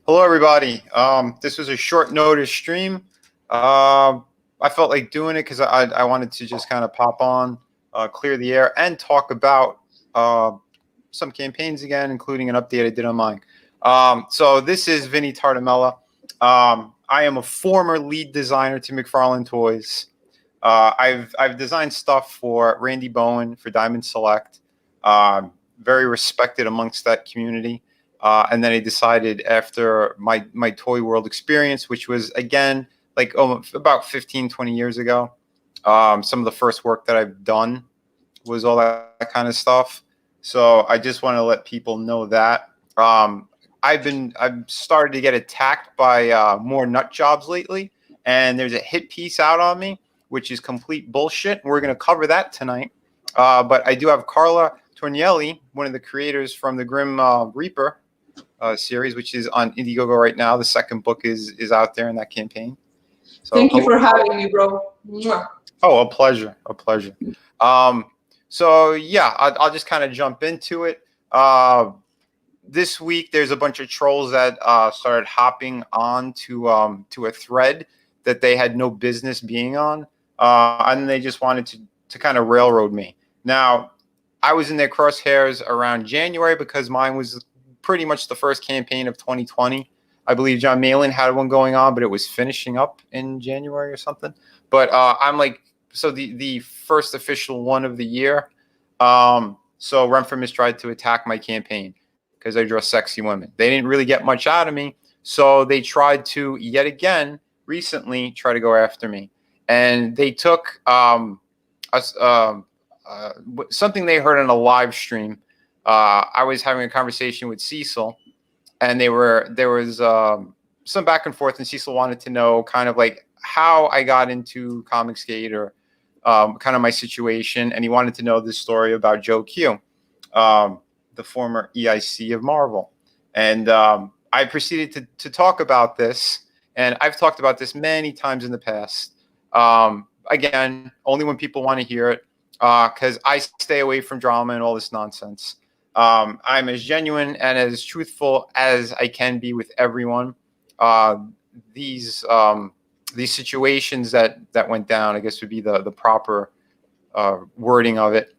Hello, everybody. This was a short notice stream. I felt like doing it because I wanted to just kind of pop on, clear the air, and talk about uh, some campaigns again, including an update I did on mine. So this is Vinnie Tartamella. I am a former lead designer to McFarlane Toys. I've designed stuff for Randy Bowen for Diamond Select. Very respected amongst that community. And then I decided after my Toy World experience, which was, again, like about 15, 20 years ago, some of the first work that I've done was all that kind of stuff. So I just want to let people know that. I've started to get attacked by more nut jobs lately, and there's a hit piece out on me, which is complete bullshit. We're going to cover that tonight. But I do have Carla Tornielli, one of the creators from the Grim Reaper series, which is on Indiegogo right now. The second book is out there in that campaign. So Thank you for having me, bro. Oh, a pleasure, a pleasure. So yeah, I'll just kind of jump into it. This week, there's a bunch of trolls that started hopping on to a thread that they had no business being on, and they just wanted to kind of railroad me. Now, I was in their crosshairs around January because mine was pretty much the first campaign of 2020. I believe John Malin had one going on, but it was finishing up in January or something. But I'm like, so the first official one of the year. So Renfrew tried to attack my campaign because I draw sexy women. They didn't really get much out of me, so they tried to yet again recently try to go after me, and they took something they heard on a live stream. I was having a conversation with Cecil, and there was some back and forth, and Cecil wanted to know kind of like how I got into Comicsgate or kind of my situation, and he wanted to know the story about Joe Q, the former EIC of Marvel. And I proceeded to talk about this, and I've talked about this many times in the past. Again, only when people want to hear it, because I stay away from drama and all this nonsense. I'm as genuine and as truthful as I can be with everyone. These situations that went down, I guess, would be the proper wording of it.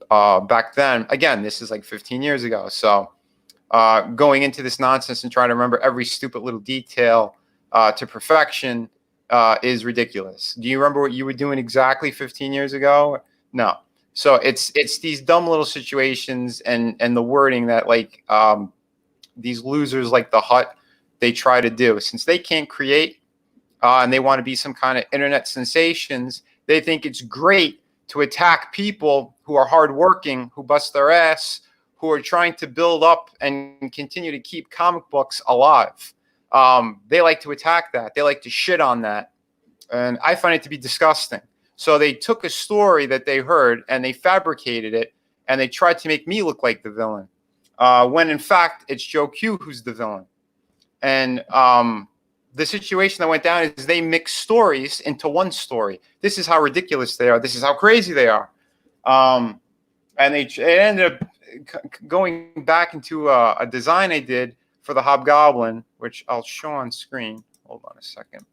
Back then, again, this is like 15 years ago. So going into this nonsense and trying to remember every stupid little detail to perfection is ridiculous. Do you remember what you were doing exactly 15 years ago? No. So it's these dumb little situations and the wording that like these losers like the Hut, they try to do. Since they can't create and they want to be some kind of internet sensations, they think it's great to attack people who are hardworking, who bust their ass, who are trying to build up and continue to keep comic books alive. They like to attack that. They like to shit on that. And I find it to be disgusting. So they took a story that they heard and they fabricated it, and they tried to make me look like the villain, when in fact it's Joe Q who's the villain. And the situation that went down is they mixed stories into one story. This is how ridiculous they are. This is how crazy they are. And it ended up going back into a design I did for the Hobgoblin, which I'll show on screen. Hold on a second.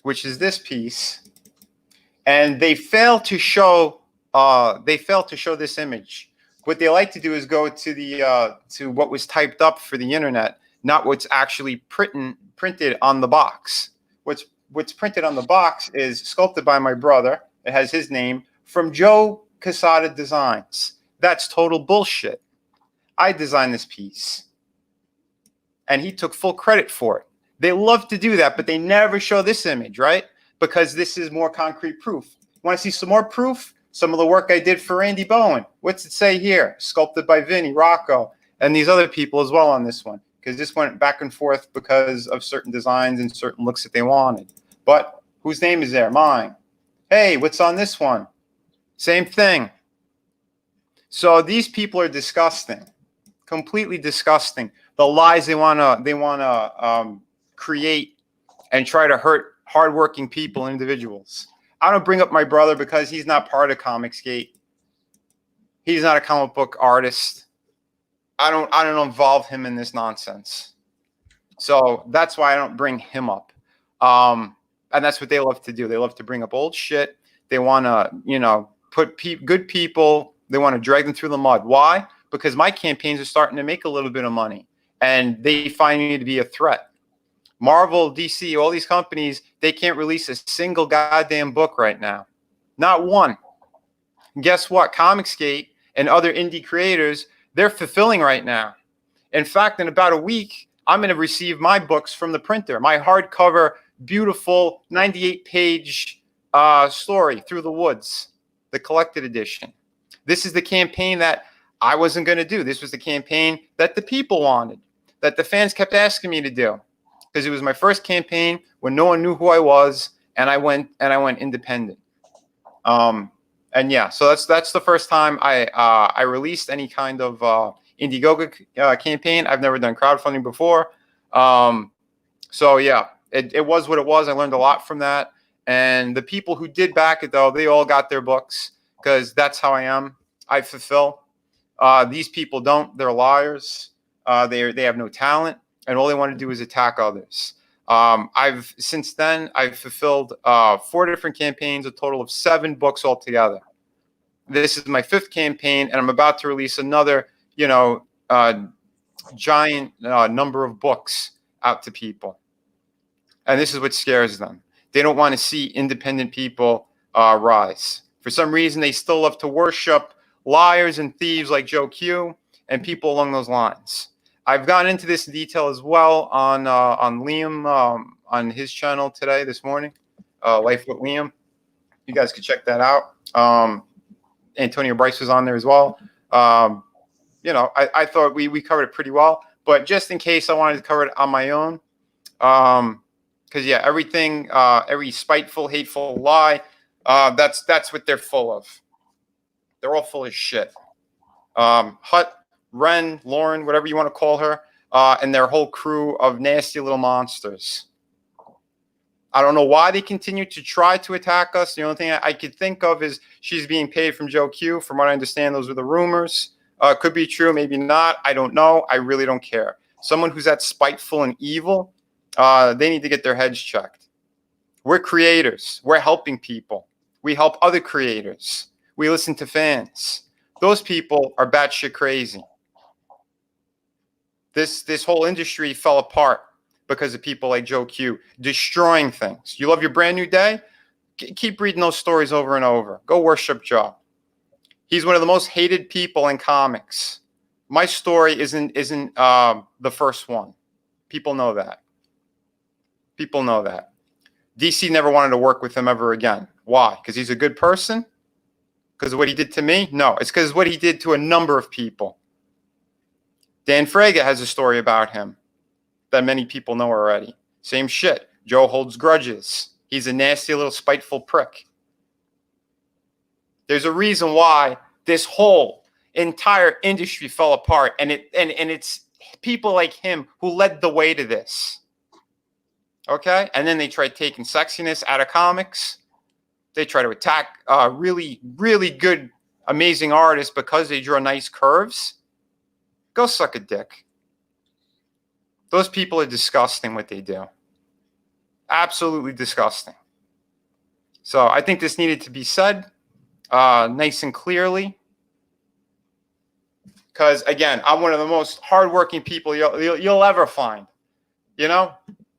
Which is this piece. And they failed to show this image. What they like to do is go to the to what was typed up for the internet, not what's actually printed on the box. What's printed on the box is sculpted by my brother. It has his name, from Joe Quesada Designs. That's total bullshit. I designed this piece, and he took full credit for it. They love to do that, but they never show this image, right? Because this is more concrete proof. Want to see some more proof? Some of the work I did for Randy Bowen. What's it say here? Sculpted by Vinnie, Rocco, and these other people as well on this one. Because this went back and forth because of certain designs and certain looks that they wanted. But whose name is there? Mine. Hey, what's on this one? Same thing. So these people are disgusting. Completely disgusting. The lies they wanna create and try to hurt hardworking people and individuals. I don't bring up my brother because he's not part of Comicsgate. He's not a comic book artist. I don't involve him in this nonsense. So that's why I don't bring him up. And that's what they love to do. They love to bring up old shit. They want to, you know, put good people. They want to drag them through the mud. Why? Because my campaigns are starting to make a little bit of money, and they find me to be a threat. Marvel, DC, all these companies, they can't release a single goddamn book right now. Not one. And guess what? Comicsgate and other indie creators, they're fulfilling right now. In fact, in about a week, I'm going to receive my books from the printer, my hardcover, beautiful 98-page story, Through the Woods, the collected edition. This is the campaign that I wasn't going to do. This was the campaign that the people wanted, that the fans kept asking me to do, because it was my first campaign when no one knew who I was, and I went independent. And yeah, so that's the first time I released any kind of indiegogo campaign. I've never done crowdfunding before. So yeah, it was what it was. I learned a lot from that. And the people who did back it, though, they all got their books, because that's how I am. I fulfill. These people don't. They're liars. They have no talent, and all they want to do is attack others. Since then I've fulfilled 4 different campaigns, a total of 7 books altogether. This is my 5th campaign, and I'm about to release another, you know, giant number of books out to people. And this is what scares them. They don't want to see independent people rise. For some reason, they still love to worship liars and thieves like Joe Q and people along those lines. I've gone into this in detail as well on Liam on his channel this morning, Life with Liam. You guys could check that out. Antonio Bryce was on there as well. You know, I thought we covered it pretty well, but just in case, I wanted to cover it on my own. Because yeah, everything, every spiteful, hateful lie, that's what they're full of. They're all full of shit. Hut, Ren, Lauren, whatever you want to call her, and their whole crew of nasty little monsters. I don't know why they continue to try to attack us. The only thing I could think of is she's being paid from Joe Q. From what I understand, those are the rumors. Could be true, maybe not. I don't know. I really don't care. Someone who's that spiteful and evil, they need to get their heads checked. We're creators. We're helping people. We help other creators. We listen to fans. Those people are batshit crazy. This whole industry fell apart because of people like Joe Q destroying things. You love your brand new day? Keep reading those stories over and over. Go worship Joe. He's one of the most hated people in comics. My story isn't the first one. People know that. People know that. DC never wanted to work with him ever again. Why? Because he's a good person? Because of what he did to me? No, it's because of what he did to a number of people. Dan Fraga has a story about him that many people know already. Same shit. Joe holds grudges. He's a nasty little spiteful prick. There's a reason why this whole entire industry fell apart, and it's people like him who led the way to this. Okay? And then they tried taking sexiness out of comics. They try to attack really, really good, amazing artists because they draw nice curves. Go suck a dick. Those people are disgusting what they do. Absolutely disgusting. So I think this needed to be said nice and clearly. Because, again, I'm one of the most hardworking people you'll ever find. You know?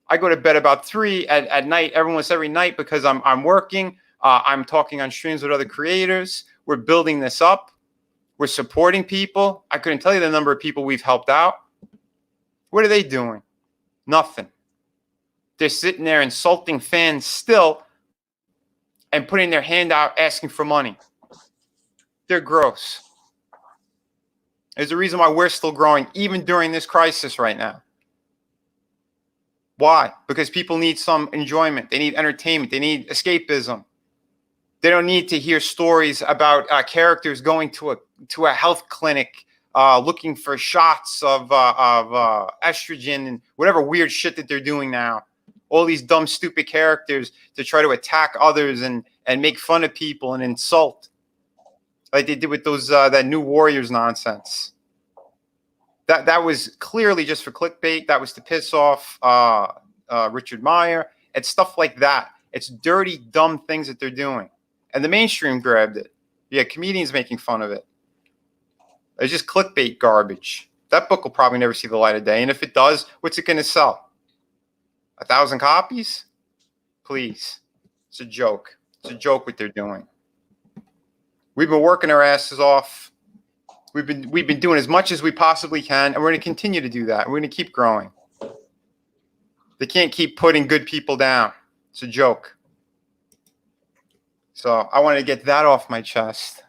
I go to bed about 3 at night, almost every night, because I'm working. I'm talking on streams with other creators. We're building this up. We're supporting people. I couldn't tell you the number of people we've helped out. What are they doing? Nothing. They're sitting there insulting fans still and putting their hand out asking for money. They're gross. There's a reason why we're still growing, even during this crisis right now. Why? Because people need some enjoyment. They need entertainment. They need escapism. They don't need to hear stories about characters going to a health clinic looking for shots of estrogen and whatever weird shit that they're doing now. All these dumb, stupid characters to try to attack others and make fun of people and insult, like they did with those that New Warriors nonsense. That was clearly just for clickbait. That was to piss off Richard Meyer and stuff like that. It's dirty, dumb things that they're doing. And the mainstream grabbed it. Yeah, comedians making fun of it. It's just clickbait garbage. That book will probably never see the light of day. And if it does, what's it going to sell? 1,000 copies? Please. It's a joke. It's a joke what they're doing. We've been working our asses off. We've been doing as much as we possibly can, and we're going to continue to do that. We're going to keep growing. They can't keep putting good people down. It's a joke. So I wanted to get that off my chest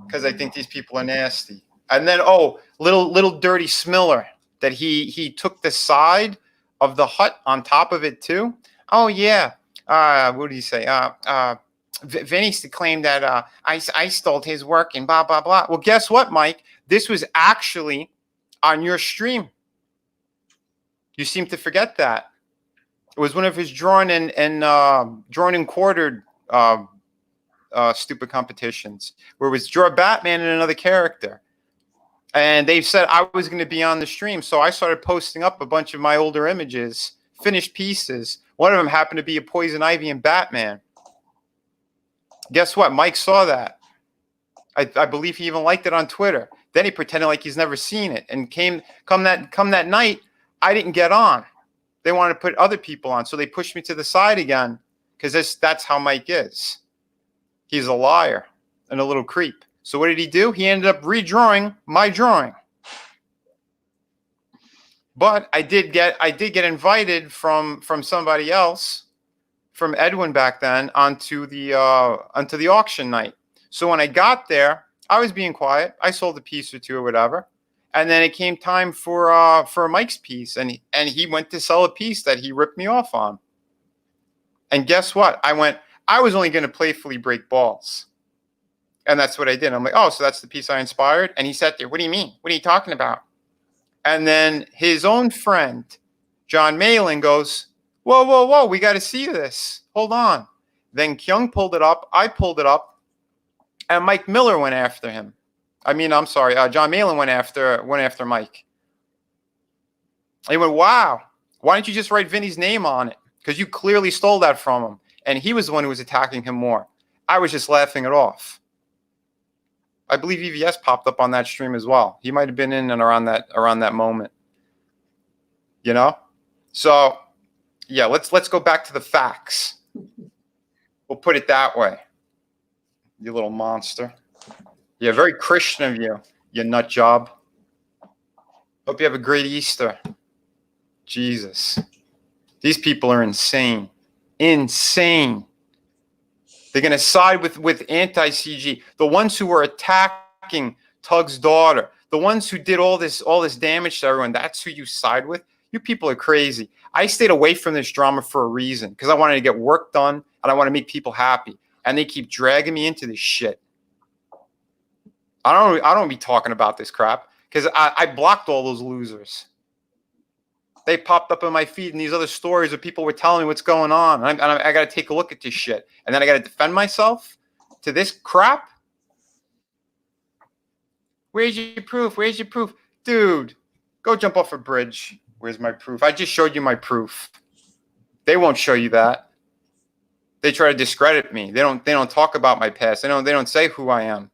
because I think these people are nasty. And then, little dirty Smiller, that he took the side of the hut on top of it too. Oh yeah. What did he say? Vinny claimed that I stole his work and blah, blah, blah. Well, guess what, Mike? This was actually on your stream. You seem to forget that. It was one of his drawn and quartered stupid competitions where it was draw Batman and another character. And they said I was going to be on the stream. So I started posting up a bunch of my older images, finished pieces. One of them happened to be a Poison Ivy and Batman. Guess what? Mike saw that. I believe he even liked it on Twitter. Then he pretended like he's never seen it. And come that night, I didn't get on. They wanted to put other people on. So they pushed me to the side again because that's how Mike is. He's a liar and a little creep. So what did he do? He ended up redrawing my drawing. But I did get invited from somebody else, from Edwin back then, onto the auction night. So when I got there, I was being quiet. I sold a piece or two or whatever. And then it came time for Mike's piece, and he went to sell a piece that he ripped me off on. And guess what? I was only going to playfully break balls. And that's what I did. I'm like, oh, so that's the piece I inspired? And he sat there, what do you mean? What are you talking about? And then his own friend, John Malin, goes, whoa, we got to see this. Hold on. Then Kyung pulled it up. I pulled it up. And Mike Miller went after him. John Malin went after Mike. He went, wow, why didn't you just write Vinny's name on it? Because you clearly stole that from him. And he was the one who was attacking him more. I was just laughing it off. I believe EVS popped up on that stream as well. He might have been in and around that moment. You know? So, yeah, let's go back to the facts. We'll put it that way. You little monster. Yeah, very Christian of you, you nut job. Hope you have a great Easter. Jesus. These people are insane. Insane. They're going to side with anti-CG. The ones who were attacking Tug's daughter. The ones who did all this damage to everyone. That's who you side with. You people are crazy. I stayed away from this drama for a reason. Because I wanted to get work done. And I want to make people happy. And they keep dragging me into this shit. I don't be talking about this crap. Because I blocked all those losers. They popped up on my feed in these other stories where people were telling me what's going on. And I got to take a look at this shit. And then I got to defend myself to this crap? Where's your proof? Where's your proof? Dude, go jump off a bridge. Where's my proof? I just showed you my proof. They won't show you that. They try to discredit me. They don't talk about my past. They don't say who I am.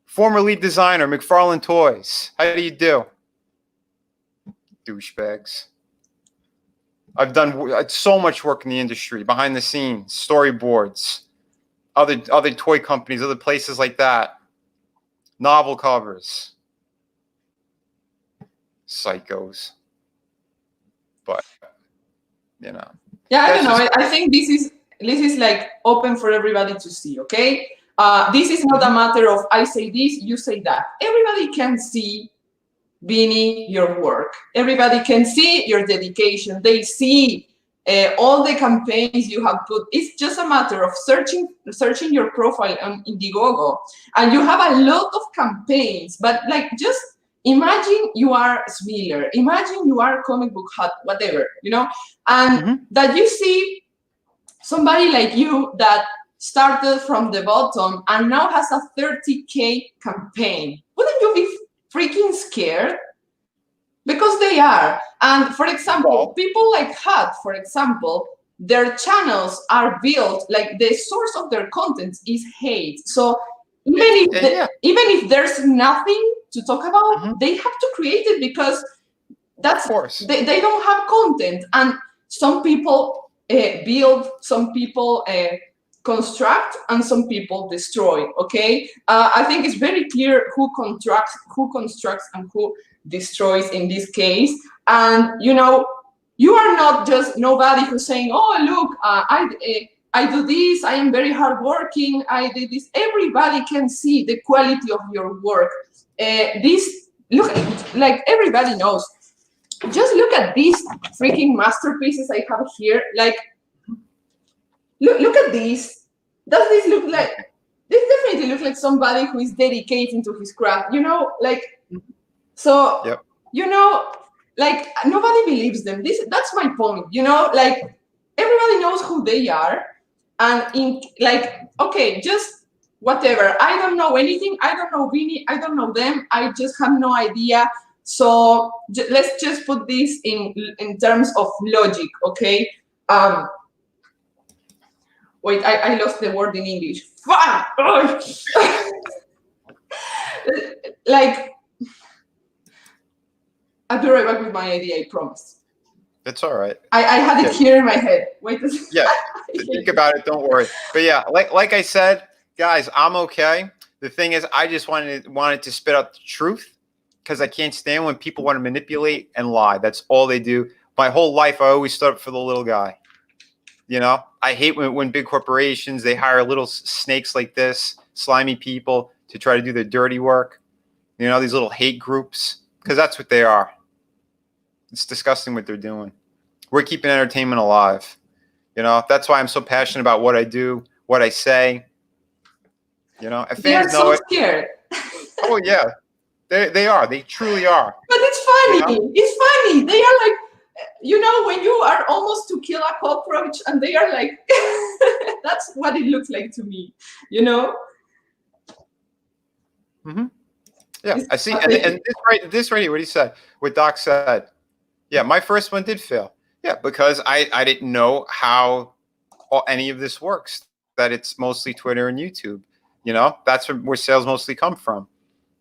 Former lead designer, McFarlane Toys. How do you do? Douchebags. I've done so much work in the industry, behind the scenes, storyboards, other toy companies, other places like that, novel covers, psychos. But you know, yeah, I don't know. I think this is like open for everybody to see. Okay, this is not a matter of I say this, you say that. Everybody can see, Vinny, your work. Everybody can see your dedication. They see all the campaigns you have put. It's just a matter of searching your profile on Indiegogo, and you have a lot of campaigns. But like, just imagine you are Smiller. Imagine you are Comic Book Hut, whatever, you know, and that you see somebody like you that started from the bottom and now has a 30K campaign. Wouldn't you be freaking scared? Because they are. And for example, people like Hut, for example, their channels are built, like the source of their content is hate. So even if there's nothing to talk about, they have to create it because that's they don't have content. And some people build, some people construct, and some people destroy. Okay, I think it's very clear who constructs and who destroys in this case. And you know, you are not just nobody who's saying, oh look, I do this, I am very hardworking, I did this. Everybody can see the quality of your work. This, look, like everybody knows. Just look at these freaking masterpieces I have here. Like, look at these. Does this look like, this definitely looks like somebody who is dedicating to his craft, you know, like, so, you know, like nobody believes them. That's my point, you know, like everybody knows who they are. And okay, just whatever. I don't know anything. I don't know Vinny. I don't know them. I just have no idea. So let's just put this in terms of logic, okay? Wait, I lost the word in English. Fuck! Like, I'll be right back with my idea, I promise. It's all right. I had it here in my head. Wait a second. Yeah, think about it, don't worry. But yeah, like I said, guys, I'm okay. The thing is, I just wanted to spit out the truth, because I can't stand when people want to manipulate and lie. That's all they do. My whole life, I always stood up for the little guy. You know, I hate when big corporations, they hire little snakes like this, slimy people, to try to do their dirty work. You know, these little hate groups, because that's what they are. It's disgusting what they're doing. We're keeping entertainment alive. You know, that's why I'm so passionate about what I do, what I say. You know, if fans know it. Scared. Oh yeah, they are. They truly are. But it's funny. You know? It's funny. They are like, you know, when you are almost to kill a cockroach, and they are like, that's what it looks like to me. You know. Yeah, I see. And this right here, what he said, what Doc said. Yeah, my first one did fail. Yeah, because I didn't know how any of this works, that it's mostly Twitter and YouTube. You know, that's where sales mostly come from.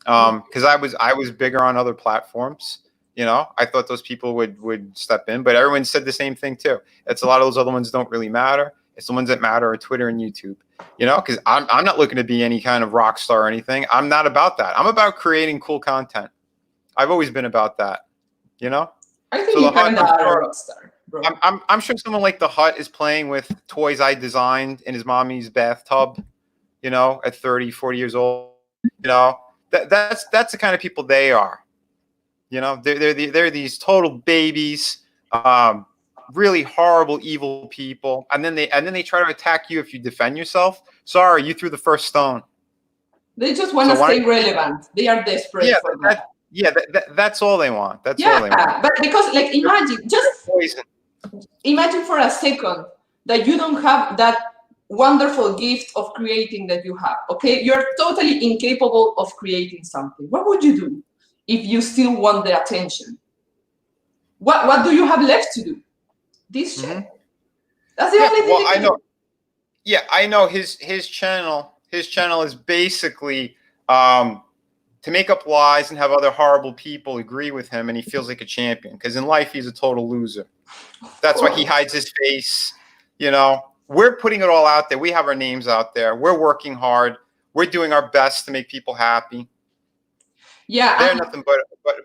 Because I was bigger on other platforms. You know, I thought those people would step in, but everyone said the same thing too. It's a lot of those other ones don't really matter. It's the ones that matter are Twitter and YouTube. You know, because I'm not looking to be any kind of rock star or anything. I'm not about that. I'm about creating cool content. I've always been about that. You know. I think you're kind of a rock star, bro. I'm sure someone like the Hut is playing with toys I designed in his mommy's bathtub, you know, at 30, 40 years old. You know, that's the kind of people they are. You know, they're these total babies, really horrible, evil people, and then they try to attack you if you defend yourself. Sorry, you threw the first stone. They just want to stay relevant. They are desperate for that. Yeah, that's all they want. That's all they want. Yeah, but because, like, imagine for a second that you don't have that wonderful gift of creating that you have, okay? You're totally incapable of creating something. What would you do if you still want the attention? What do you have left to do? This shit. That's the only thing. Well, I know. Yeah, I know his channel. His channel is basically to make up lies and have other horrible people agree with him, and he feels like a champion, because in life he's a total loser. That's why he hides his face. You know, we're putting it all out there. We have our names out there. We're working hard. We're doing our best to make people happy. Yeah, they're nothing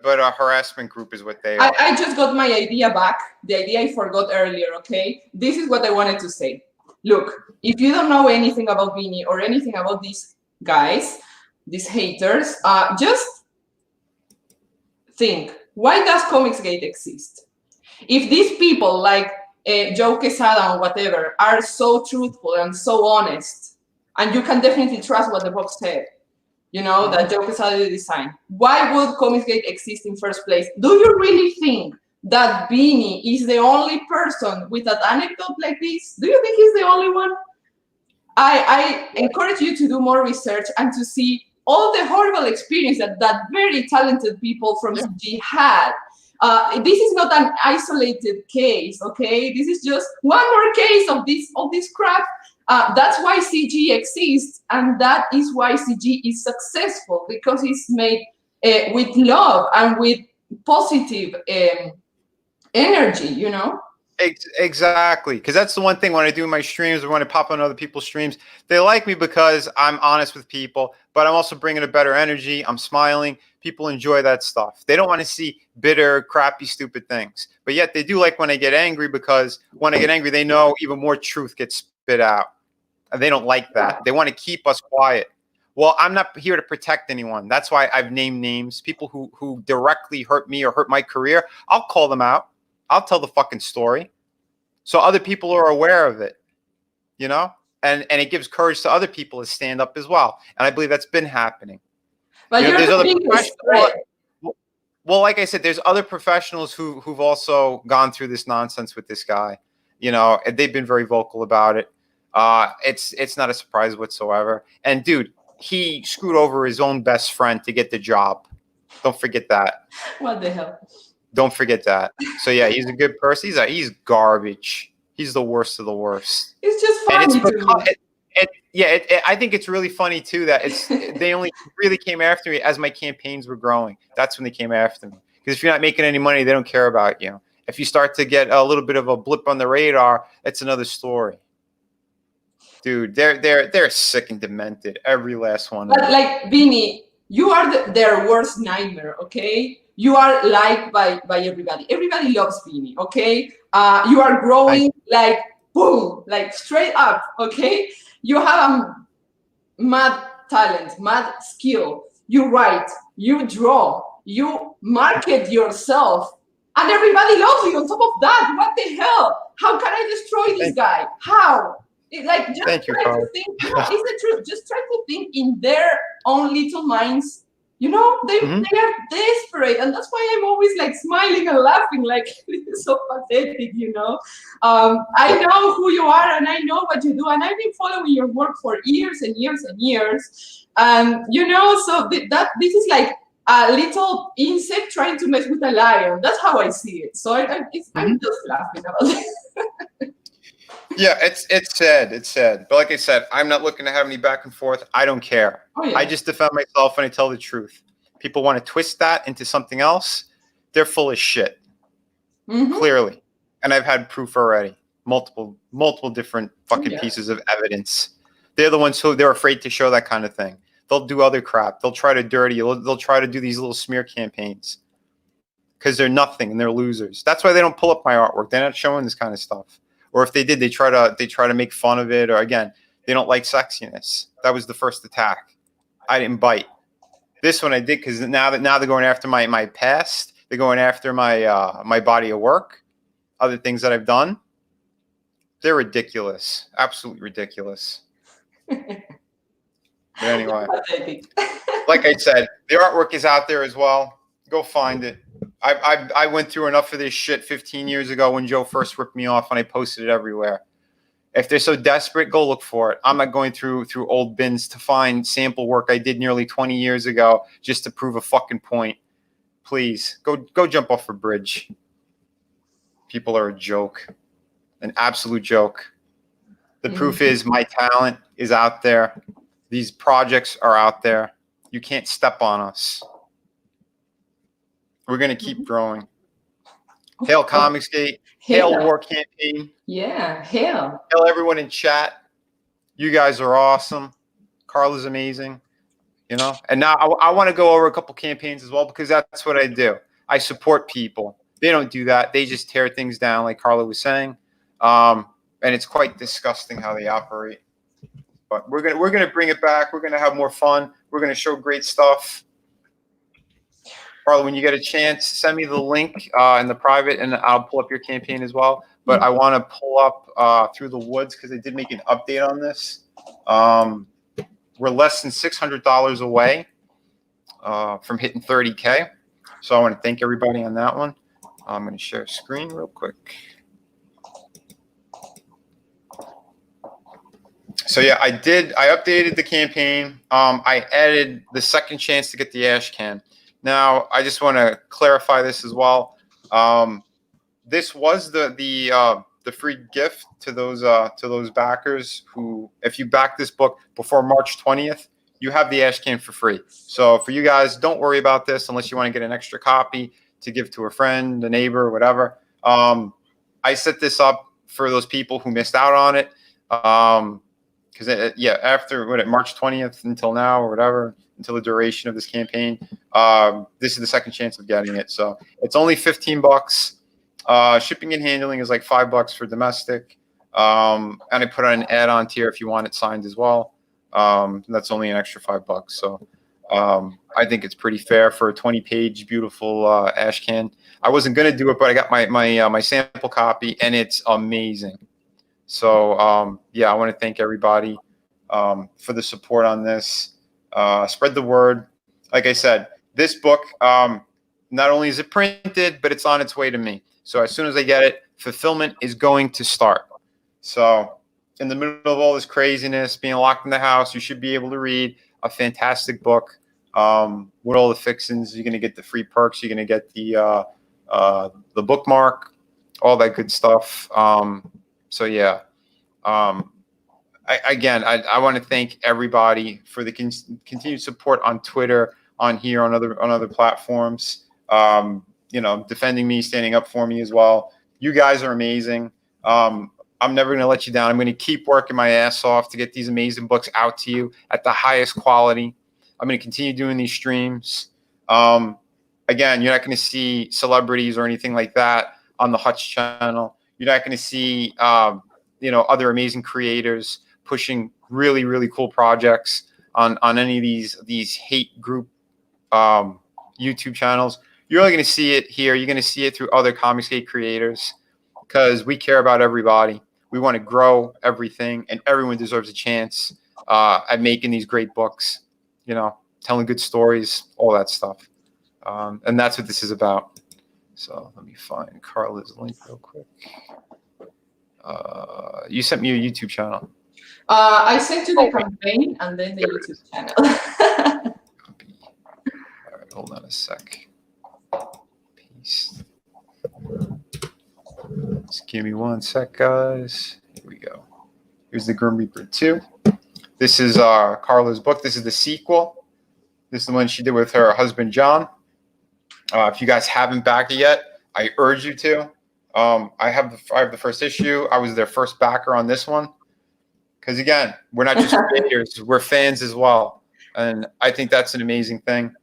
but a harassment group is what they are. I just got my idea back. The idea I forgot earlier. Okay, this is what I wanted to say. Look, if you don't know anything about Vinny or anything about these guys, these haters, just think, why does Comicsgate exist? If these people like Joe Quesada or whatever are so truthful and so honest, and you can definitely trust what the box said, you know, that Joe Quesada did design, why would Comicsgate exist in first place? Do you really think that Vinny is the only person with an anecdote like this? Do you think he's the only one? I encourage you to do more research and to see all the horrible experience that very talented people from CG had. This is not an isolated case, okay? This is just one more case of this crap. That's why CG exists, and that is why CG is successful, because it's made with love and with positive energy, you know? Exactly, because that's the one thing when I do my streams or when I pop on other people's streams, they like me because I'm honest with people, but I'm also bringing a better energy. I'm smiling. People enjoy that stuff. They don't want to see bitter, crappy, stupid things, but yet they do like when I get angry, because when I get angry, they know even more truth gets spit out, and they don't like that. They want to keep us quiet. Well, I'm not here to protect anyone. That's why I've named names. People who directly hurt me or hurt my career, I'll call them out. I'll tell the fucking story so other people are aware of it, you know, and it gives courage to other people to stand up as well. And I believe that's been happening. But you know, there's other professionals. Well, like I said, there's other professionals who've also gone through this nonsense with this guy, you know, and they've been very vocal about it. It's not a surprise whatsoever. And dude, he screwed over his own best friend to get the job. Don't forget that. What the hell? Don't forget that. So yeah, he's a good person. He's garbage. He's the worst of the worst. It's just funny to me. I think it's really funny too that they only really came after me as my campaigns were growing. That's when they came after me. Because if you're not making any money, they don't care about you. If you start to get a little bit of a blip on the radar, it's another story. Dude, they're sick and demented. Every last one. But like Vinny, you are their worst nightmare, okay? You are liked by everybody. Everybody loves Vinny, okay? You are growing like boom, like straight up, okay? You have a mad talent, mad skill. You write, you draw, you market yourself, and everybody loves you on top of that. What the hell? How can I destroy this guy? How? Like, just try to think, no, it's the truth. Just try to think in their own little minds. You know, they are desperate, and that's why I'm always like smiling and laughing, like this is so pathetic, you know. I know who you are, and I know what you do, and I've been following your work for years and years and years. You know, so this is like a little insect trying to mess with a lion. That's how I see it. So I'm just laughing about it. Yeah, it's sad. It's sad. But like I said, I'm not looking to have any back and forth. I don't care. Oh, yeah. I just defend myself and I tell the truth. People want to twist that into something else. They're full of shit. Clearly. And I've had proof already. Multiple different fucking pieces of evidence. They're the ones who they're afraid to show that kind of thing. They'll do other crap. They'll try to dirty you. They'll try to do these little smear campaigns. Because they're nothing and they're losers. That's why they don't pull up my artwork. They're not showing this kind of stuff. Or if they did, they try to make fun of it. Or again, they don't like sexiness. That was the first attack. I didn't bite. This one I did because now they're going after my past. They're going after my body of work, other things that I've done. They're ridiculous, absolutely ridiculous. But anyway, like I said, the artwork is out there as well. Go find it. I went through enough of this shit 15 years ago when Joe first ripped me off and I posted it everywhere. If they're so desperate, go look for it. I'm not going through old bins to find sample work I did nearly 20 years ago just to prove a fucking point. Please, go jump off a bridge. People are a joke, an absolute joke. The proof is my talent is out there. These projects are out there. You can't step on us. We're going to keep growing. Hail Comicsgate. Hail War Campaign. Yeah, hail. Hail everyone in chat. You guys are awesome. Carla's amazing. You know? And now I want to go over a couple campaigns as well because that's what I do. I support people. They don't do that. They just tear things down like Carla was saying. And it's quite disgusting how they operate. But we're gonna bring it back. We're gonna have more fun. We're gonna show great stuff. Carla, when you get a chance, send me the link in the private, and I'll pull up your campaign as well. But I want to pull up Through the Woods because they did make an update on this. We're less than $600 away from hitting 30K. So I want to thank everybody on that one. I'm going to share a screen real quick. So yeah, I updated the campaign. I added the second chance to get the ash can. Now I just want to clarify this as well. This was the free gift to those backers who, if you back this book before March 20th, you have the ash can for free. So for you guys, don't worry about this unless you want to get an extra copy to give to a friend, a neighbor, whatever. I set this up for those people who missed out on it. Because after March 20th until now or whatever, until the duration of this campaign, this is the second chance of getting it. So it's only $15. Shipping and handling is like $5 for domestic. And I put on an add-on tier if you want it signed as well. That's only an extra $5. So I think it's pretty fair for a 20-page beautiful ash can. I wasn't gonna do it, but I got my sample copy, and it's amazing. So yeah, I want to thank everybody for the support on this. Spread the word. Like I said, this book, not only is it printed, but it's on its way to me. So as soon as I get it, fulfillment is going to start. So in the middle of all this craziness, being locked in the house, you should be able to read a fantastic book with all the fixings. You're going to get the free perks. You're going to get the bookmark, all that good stuff. So yeah, I want to thank everybody for the continued support on Twitter, on here, on other platforms. Defending me, standing up for me as well. You guys are amazing. I'm never going to let you down. I'm going to keep working my ass off to get these amazing books out to you at the highest quality. I'm going to continue doing these streams. Again, you're not going to see celebrities or anything like that on the Hutch channel. You're not going to see, other amazing creators pushing really, really cool projects on any of these hate group YouTube channels. You're only going to see it here. You're going to see it through other Comicsgate creators because we care about everybody. We want to grow everything, and everyone deserves a chance at making these great books, telling good stories, all that stuff. And that's what this is about. So let me find Carla's link real quick. You sent me your YouTube channel. I sent you the campaign and then the YouTube channel. All right, hold on a sec. Paste. Just give me one sec, guys. Here we go. Here's the Grim Reaper 2. This is Carla's book. This is the sequel. This is the one she did with her husband, John. If you guys haven't backed it yet, I urge you to. I have the first issue. I was their first backer on this one. Because, again, we're not just creators. We're fans as well. And I think that's an amazing thing.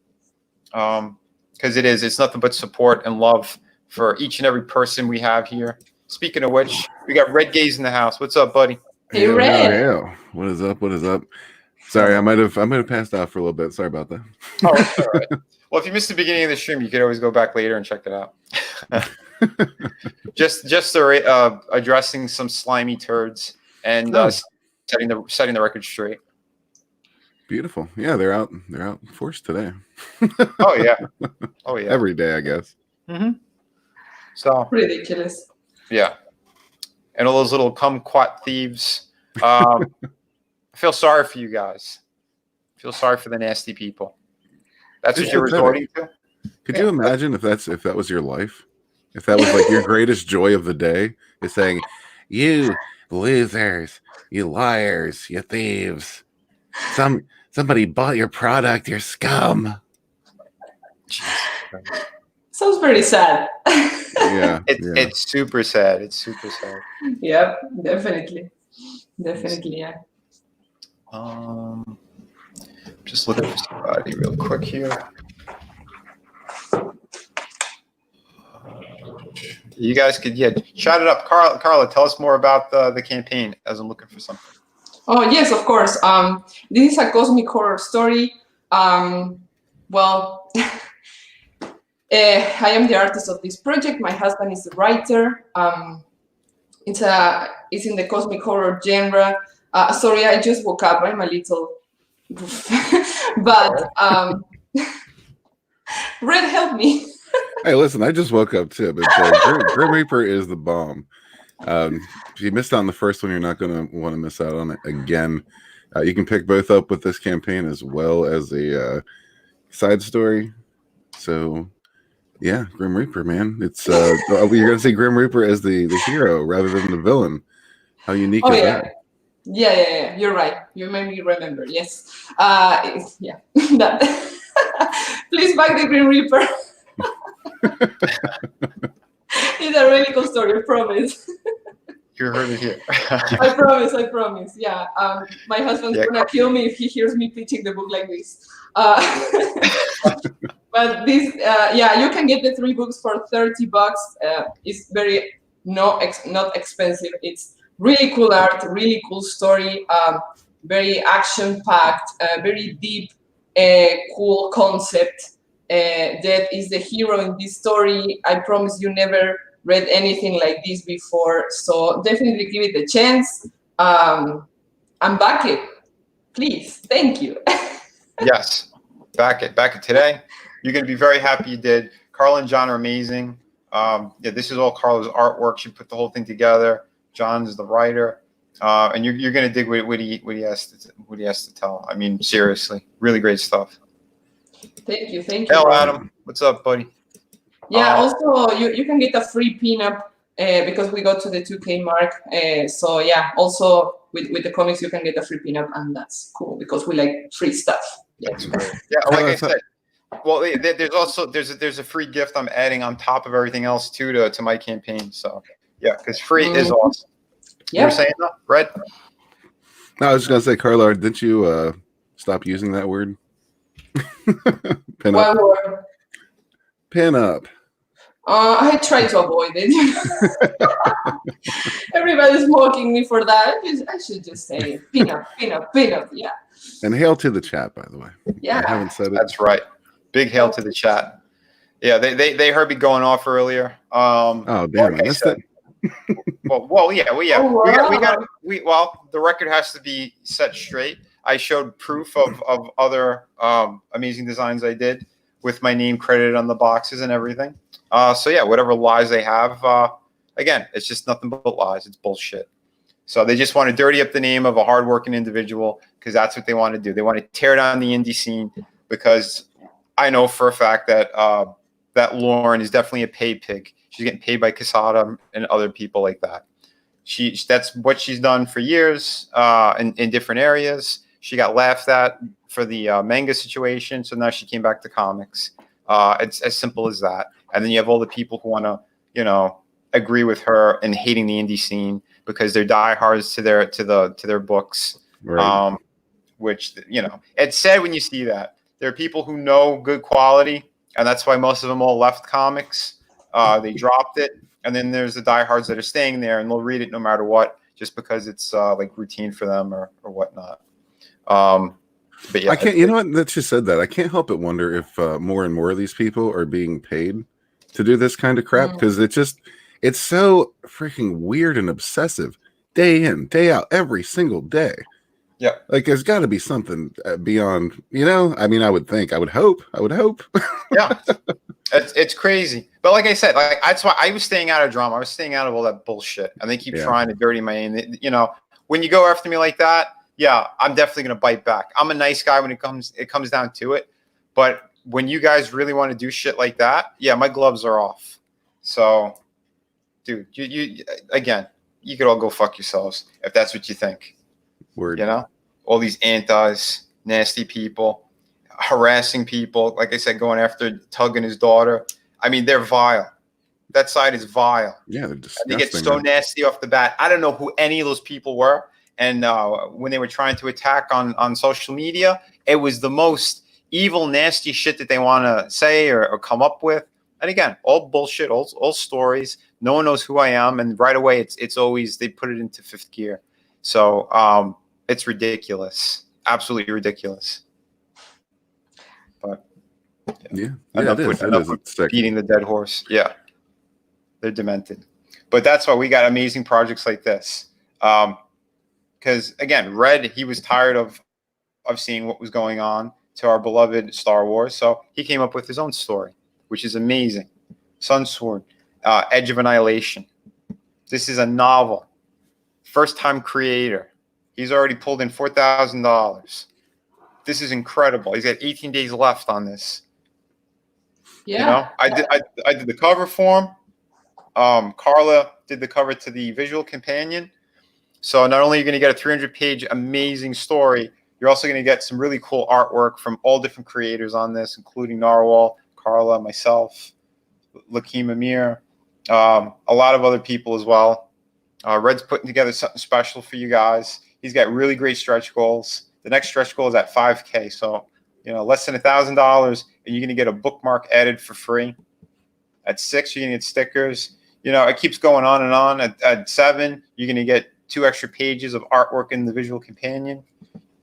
Because it's nothing but support and love for each and every person we have here. Speaking of which, we got Red Gaze in the house. What's up, buddy? Hey, Red. Hey. What is up? Sorry, I might have passed out for a little bit. Sorry about that. Oh, it's all right. Well, if you missed the beginning of the stream, you could always go back later and check it out. just addressing some slimy turds and setting the record straight. Beautiful. Yeah, they're out in force today. Oh yeah. Every day, I guess. Mm-hmm. So ridiculous. Yeah, and all those little kumquat thieves. I feel sorry for you guys. I feel sorry for the nasty people. That's what you're resorting to. Could you imagine if that was your life? If that was like your greatest joy of the day, is saying, "You losers, you liars, you thieves. Somebody bought your product, you're scum." Sounds pretty sad. Yeah, it's super sad. It's super sad. Yep, definitely, yeah. Just looking for somebody real quick here. You guys could shout it up, Carla. Tell us more about the campaign as I'm looking for something. Oh yes, of course. This is a cosmic horror story. Well. I am the artist of this project. My husband is the writer. It's in the cosmic horror genre. Sorry, I just woke up. I'm a little, but Red, help me. Hey, listen, I just woke up too, but Grim Reaper is the bomb. If you missed out on the first one, you're not going to want to miss out on it again. You can pick both up with this campaign as well as a side story. So, yeah, Grim Reaper, man. It's you're going to see Grim Reaper as the hero rather than the villain. How unique is that? Yeah. You're right. You made me remember. Yes. Yeah. That. Please buy the Green Reaper. It's a really cool story. I promise. You heard it here. I promise. Yeah. My husband's gonna kill me if he hears me pitching the book like this. But this, you can get the 3 books for $30. It's very not expensive. It's really cool art, really cool story, very action-packed, very deep, cool concept. That is the hero in this story. I promise you never read anything like this before, so definitely give it a chance. And back it, please. Thank you. Yes, back it today. You're going to be very happy you did. Carla and John are amazing. This is all Carla's artwork. She put the whole thing together. John's the writer, and you're going to dig what he has to tell. I mean, seriously, really great stuff. Thank you. Hello, Adam. What's up, buddy? Yeah. Also, you can get a free pinup because we got to the 2K mark. So yeah. Also, with the comics, you can get a free pinup, and that's cool because we like free stuff. That's great. Yeah, like I said. Well, there's a free gift I'm adding on top of everything else too to my campaign. So yeah, because free is awesome. Yep. You were saying that, Red? No, I was just gonna say, Carla, didn't you stop using that word? Pin up. What word? Pin up. I try to avoid it. Everybody's mocking me for that. I should just say pin up. Yeah. And hail to the chat, by the way. Yeah. I haven't said it. That's right. Big hail to the chat. Yeah, they heard me going off earlier. Oh damn! I missed it. Well, yeah. Oh, wow. Well, the record has to be set straight. I showed proof of other amazing designs I did with my name credited on the boxes and everything. So yeah, whatever lies they have, again, it's just nothing but lies. It's bullshit. So they just want to dirty up the name of a hardworking individual because that's what they want to do. They want to tear down the indie scene because I know for a fact that that Lauren is definitely a paid pig. She's getting paid by Casada and other people like that. That's what she's done for years in different areas. She got laughed at for the manga situation, so now she came back to comics. It's as simple as that. And then you have all the people who want to, agree with her and hating the indie scene because they're diehards to their books. Right. Which it's sad when you see that. There are people who know good quality, and that's why most of them all left comics. They dropped it, and then there's the diehards that are staying there, and they'll read it no matter what, just because it's like routine for them or whatnot. But yeah, I can't. You know what? That you said that. I can't help but wonder if more and more of these people are being paid to do this kind of crap because it's so freaking weird and obsessive, day in, day out, every single day. Yeah, like there's got to be something beyond. I mean, I would hope. Yeah, it's crazy. But like I said, that's why I was staying out of drama. I was staying out of all that bullshit, and they keep trying to dirty my name. When you go after me like that. Yeah, I'm definitely gonna bite back. I'm a nice guy when it comes down to it, but when you guys really want to do shit like that, yeah, my gloves are off. So, dude, you again, you could all go fuck yourselves if that's what you think. Word. All these antis, nasty people, harassing people. Like I said, going after Tug and his daughter. I mean, they're vile. That side is vile. Yeah, they're disgusting. And they get so nasty off the bat. I don't know who any of those people were. And when they were trying to attack on social media, it was the most evil, nasty shit that they want to say or come up with. And again, all bullshit, all stories. No one knows who I am. And right away, it's always, they put it into fifth gear. So it's ridiculous. Absolutely ridiculous. But enough with beating the dead horse. Yeah. They're demented. But that's why we got amazing projects like this. Because again, Red, he was tired of seeing what was going on to our beloved Star Wars, so he came up with his own story, which is amazing. Sun Sword, Edge of Annihilation. This is a novel. First time creator. He's already pulled in $4,000. This is incredible. He's got 18 days left on this. Yeah. You know, I did the cover for him. Carla did the cover to the visual companion. So not only are you going to get a 300-page amazing story, you're also going to get some really cool artwork from all different creators on this, including Narwhal, Carla, myself, Lakeem Amir, a lot of other people as well. Red's putting together something special for you guys. He's got really great stretch goals. The next stretch goal is at 5K. So, you know, less than $1,000, and you're going to get a bookmark added for free. At 6, you're going to get stickers. You know, it keeps going on and on. At 7, you're going to get 2 extra pages of artwork in the visual companion.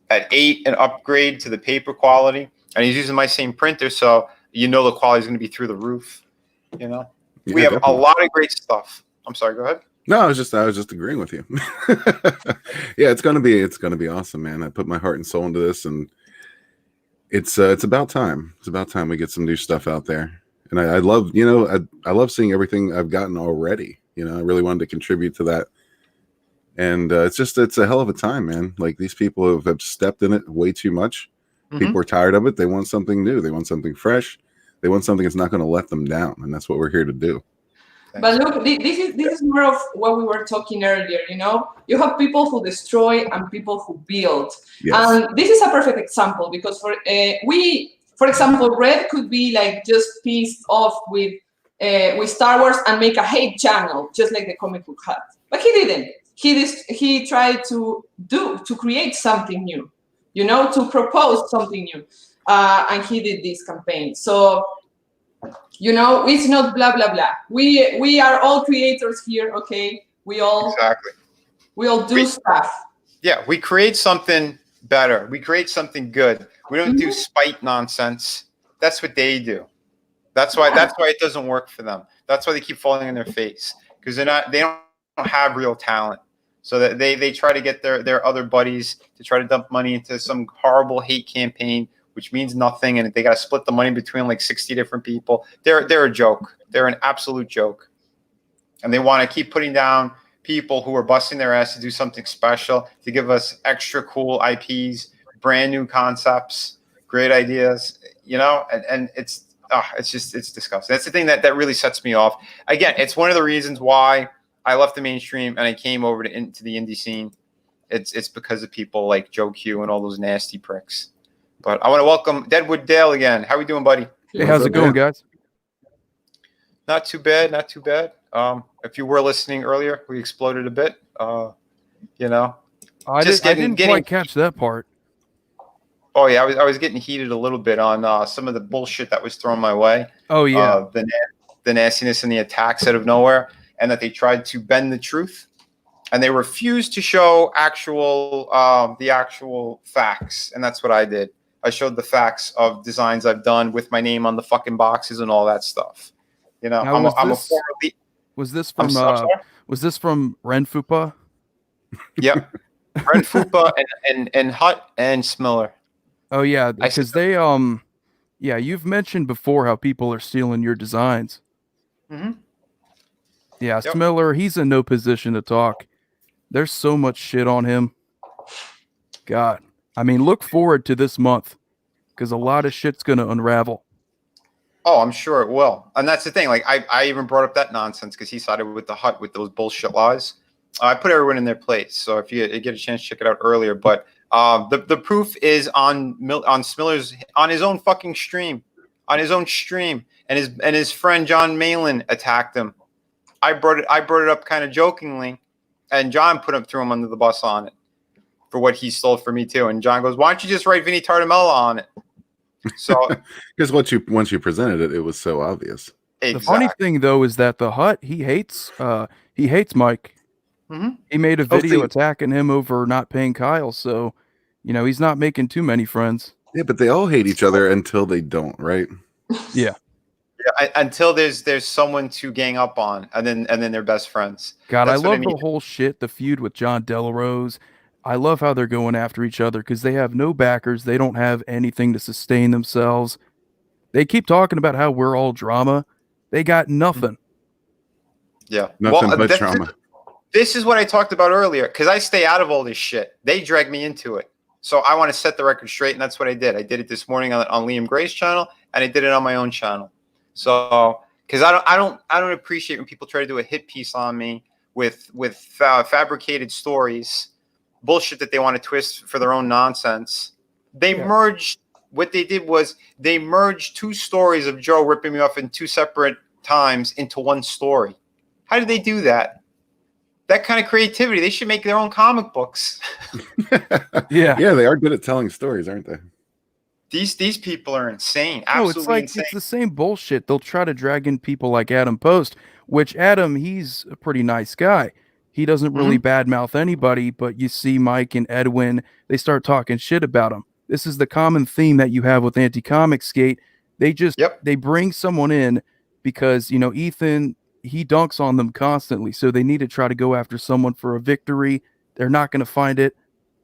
At 8, an upgrade to the paper quality. And he's using my same printer, so you know the quality is going to be through the roof. You know, Yeah, we have definitely. a lot of great stuff. I'm sorry, go ahead. No, I was just agreeing with you. Yeah, it's gonna be awesome, man. I put my heart and soul into this, and it's about time. It's about time we get some new stuff out there. And I love, you know, I love seeing everything I've gotten already. You know, I really wanted to contribute to that, and it's a hell of a time, man. Like, these people have stepped in it way too much. Mm-hmm. People are tired of it. They want something new. They want something fresh. They want something that's not going to let them down, and that's what we're here to do. But look, this is more of what we were talking earlier. You know, you have people who destroy and people who build. Yes. And this is a perfect example because for example, Red could be like just pissed off with Star Wars and make a hate channel, just like the comic book had. But he didn't. He tried to create something new, you know, to propose something new, and he did this campaign. So, you know, it's not blah blah blah. We are all creators here, okay? We all do stuff. Yeah, we create something better. We create something good. We don't do spite nonsense. That's what they do. That's why it doesn't work for them. That's why they keep falling in their face, because they don't have real talent. So that they try to get their other buddies to try to dump money into some horrible hate campaign, which means nothing, and they got to split the money between like 60 different people. They're a joke. They're an absolute joke, and they want to keep putting down people who are busting their ass to do something special, to give us extra cool IPs, brand new concepts, great ideas, you know, and it's disgusting. That's the thing that really sets me off. Again, it's one of the reasons why I left the mainstream and I came over into the indie scene. It's because of people like Joe Q and all those nasty pricks. But I want to welcome Deadwood Dale again. How we doing, buddy? Hey, how's it going, guys? Not too bad, not too bad. If you were listening earlier, we exploded a bit. You know, I didn't quite catch that part. Oh yeah, I was getting heated a little bit on some of the bullshit that was thrown my way. Oh yeah, the nastiness and the attacks out of nowhere, and that they tried to bend the truth, and they refused to show the actual facts, and that's what I did. I showed the facts of designs I've done with my name on the fucking boxes and all that stuff. You know, now, was this from Ren Fupa? Yep, Ren Fupa and Hut and Smiller. Oh yeah, because they yeah, you've mentioned before how people are stealing your designs. Mm-hmm. Yeah, yep. Smiller, he's in no position to talk. There's so much shit on him. God, I mean, look forward to this month, because a lot of shit's gonna unravel. Oh, I'm sure it will. And that's the thing. Like, I even brought up that nonsense because he sided with the Hut with those bullshit lies. I put everyone in their place. So if you get a chance to check it out earlier, but the proof is on Smiller's, on his own fucking stream, and his friend John Malin attacked him. I brought it up kind of jokingly, and John threw him under the bus on it for what he stole from me too. And John goes, "Why don't you just write Vinnie Tartamella on it?" So because once you presented it, it was so obvious. Exactly. The funny thing though is that the Hut, he hates Mike. Mm-hmm. He made a video attacking him over not paying Kyle, so you know he's not making too many friends. Yeah, but they all hate each other until they don't, right? Yeah. Yeah, until there's someone to gang up on, and then they're best friends. God, I love the whole shit, the feud with John Delarose. I love how they're going after each other because they have no backers. They don't have anything to sustain themselves. They keep talking about how we're all drama. They got nothing. Yeah, nothing but drama. This is what I talked about earlier, because I stay out of all this shit. They drag me into it. So I want to set the record straight, and that's what I did. I did it this morning on Liam Gray's channel, and I did it on my own channel. So, because I don't appreciate when people try to do a hit piece on me with fabricated stories, bullshit that they want to twist for their own nonsense. They merged. What they did was they merged 2 stories of Joe ripping me off in 2 separate times into one story. How did they do that? That kind of creativity. They should make their own comic books. Yeah. Yeah, they are good at telling stories, aren't they? These people are insane. No, Absolutely it's like insane. it's the same bullshit. They'll try to drag in people like Adam Post, which Adam, he's a pretty nice guy. He doesn't really badmouth anybody, but you see Mike and Edwin, they start talking shit about him. This is the common theme that you have with Anti-Comic Skate. They just they bring someone in because, you know, Ethan, he dunks on them constantly, so they need to try to go after someone for a victory. They're not going to find it,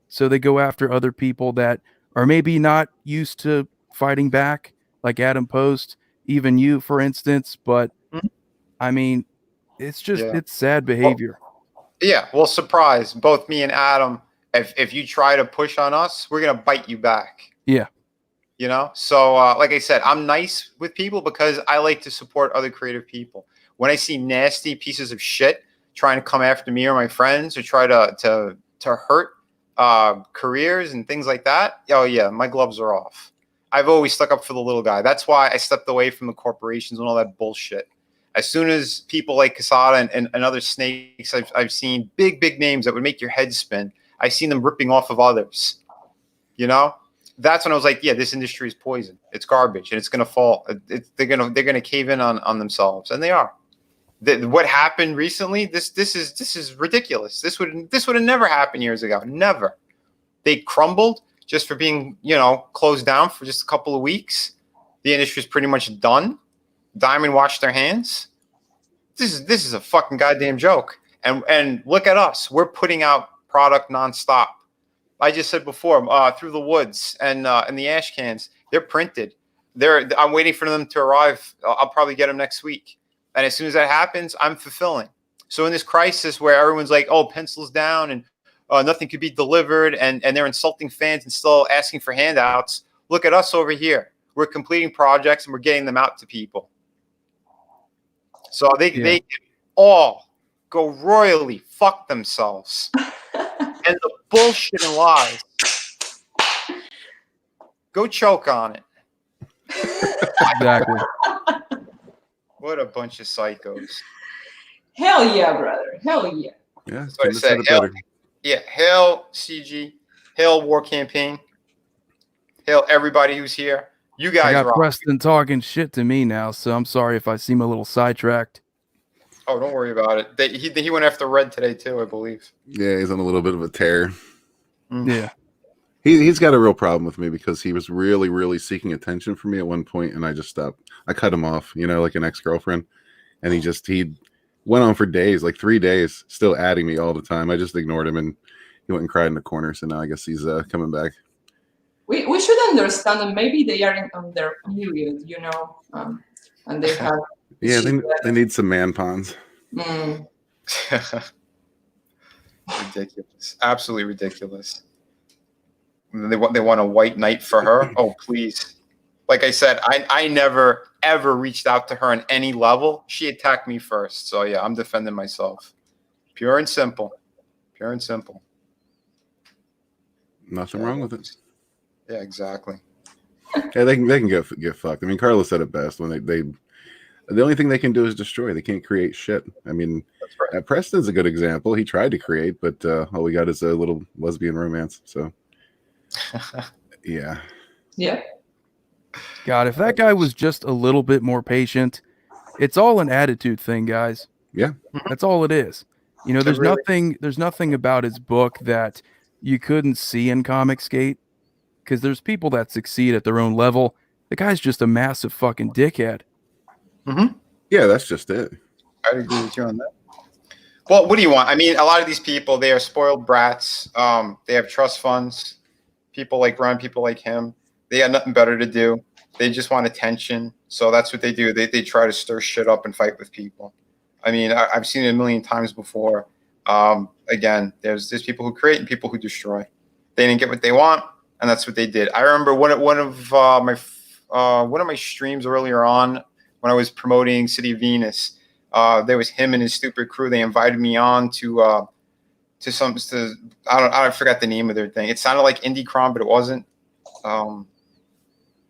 so they go after other people that are maybe not used to fighting back, like Adam Post, even you, for instance. But I mean, it's just it's sad behavior. Well, surprise, both me and Adam. If you try to push on us, we're gonna bite you back. Yeah. You know. So, like I said, I'm nice with people because I like to support other creative people. When I see nasty pieces of shit trying to come after me or my friends or try to hurt careers and things like that, oh yeah, my gloves are off. I've always stuck up for the little guy. That's why I stepped away from the corporations and all that bullshit. As soon as people like Casada and other snakes, I've seen big names that would make your head spin. I've seen them ripping off of others. You know, that's when I was like, yeah, this industry is poison. It's garbage, and it's gonna fall. They're gonna cave in on themselves, and they are. What happened recently? This is ridiculous. This would have never happened years ago. Never. They crumbled just for being, you know, closed down for just a couple of weeks. The industry is pretty much done. Diamond washed their hands. This is a fucking goddamn joke. And look at us. We're putting out product nonstop. I just said before, Through the Woods and the ash cans, they're printed. I'm waiting for them to arrive. I'll probably get them next week. And as soon as that happens, I'm fulfilling. So in this crisis where everyone's like, oh, pencils down and nothing could be delivered, and they're insulting fans and still asking for handouts, look at us over here. We're completing projects and we're getting them out to people. So they can all go royally fuck themselves. And the bullshit and lies, go choke on it. Exactly. What a bunch of psychos. Hell yeah, brother. Hell yeah. Yeah, So I said, hail CG, hail War Campaign, hail everybody who's here. You guys I got rock. Preston talking shit to me now, so I'm sorry if I seem a little sidetracked. Oh, don't worry about it. He went after Red today too, I believe. Yeah, he's on a little bit of a tear. Yeah. He's got a real problem with me because he was really seeking attention from me at one point, and I just stopped. I cut him off, you know, like an ex-girlfriend, and he went on for days, like 3 days, still adding me all the time. I just ignored him, and he went and cried in the corner. So now I guess he's coming back. We should understand that maybe they are on their period, you know, and they have. Yeah, they need some man pawns. Ridiculous, absolutely ridiculous. They want a white knight for her. Oh, please. Like I said, I never ever reached out to her on any level. She attacked me first. So yeah, I'm defending myself. Pure and simple. Pure and simple. Nothing wrong with it. Yeah, exactly. Yeah, they can get fucked. I mean, Carlos said it best when they the only thing they can do is destroy. They can't create shit. I mean, that's right. Preston's a good example. He tried to create, but all we got is a little lesbian romance. So yeah. God, if that guy was just a little bit more patient, it's all an attitude thing, guys. Yeah. That's all it is. You know, there's nothing about his book that you couldn't see in Comic Skate, because there's people that succeed at their own level. The guy's just a massive fucking dickhead. Yeah, that's just it. I agree with you on that. Well, what do you want? I mean, a lot of these people, they are spoiled brats. They have trust funds. People like Ron, people like him, they got nothing better to do. They just want attention. So that's what they do. They try to stir shit up and fight with people. I mean, I've seen it a million times before. Again, there's people who create and people who destroy. They didn't get what they want, and that's what they did. I remember one of my streams earlier on when I was promoting City of Venus. There was him and his stupid crew. They invited me on to I forgot the name of their thing. It sounded like Indie but it wasn't.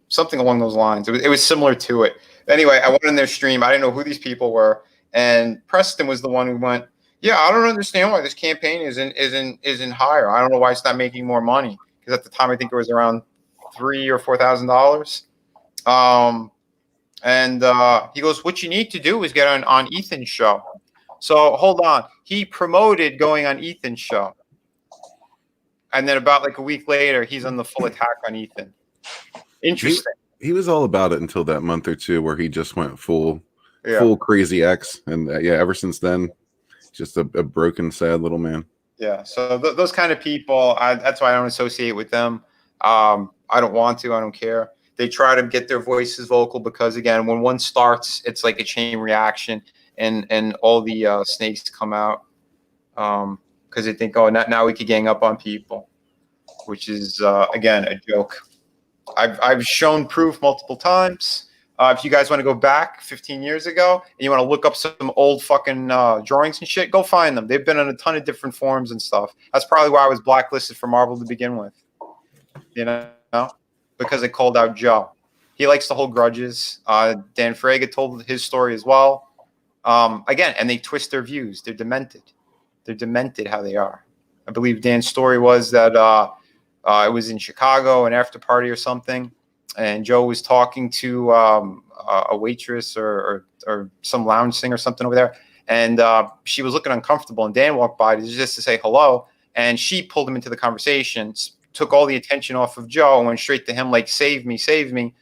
Something along those lines. It was similar to it. Anyway, I went in their stream. I didn't know who these people were, and Preston was the one who went, "Yeah, I don't understand why this campaign isn't higher. I don't know why it's not making more money." Because at the time, I think it was around $3,000 or $4,000. And he goes, "What you need to do is get on Ethan's show." So hold on. He promoted going on Ethan's show, and then about like a week later, he's on the full attack on Ethan. Interesting. He was all about it until that month or two where he just went full crazy X, and ever since then, just a broken, sad little man. Yeah. So those kind of people, that's why I don't associate with them. I don't want to. I don't care. They try to get their voices vocal because, again, when one starts, it's like a chain reaction, and all the snakes come out because they think, oh, now we could gang up on people, which is again a joke. I've shown proof multiple times. If you guys want to go back 15 years ago and you want to look up some old fucking drawings and shit, go find them. They've been on a ton of different forums and stuff. That's probably why I was blacklisted for Marvel to begin with. You know, because I called out Joe. He likes to hold grudges. Dan Frega told his story as well. Again, and they twist their views. They're demented. They're demented how they are. I believe Dan's story was that it was in Chicago, an after party or something, and Joe was talking to a waitress or some lounge singer or something over there, and she was looking uncomfortable, and Dan walked by just to say hello, and she pulled him into the conversation, took all the attention off of Joe, and went straight to him like, save me, save me.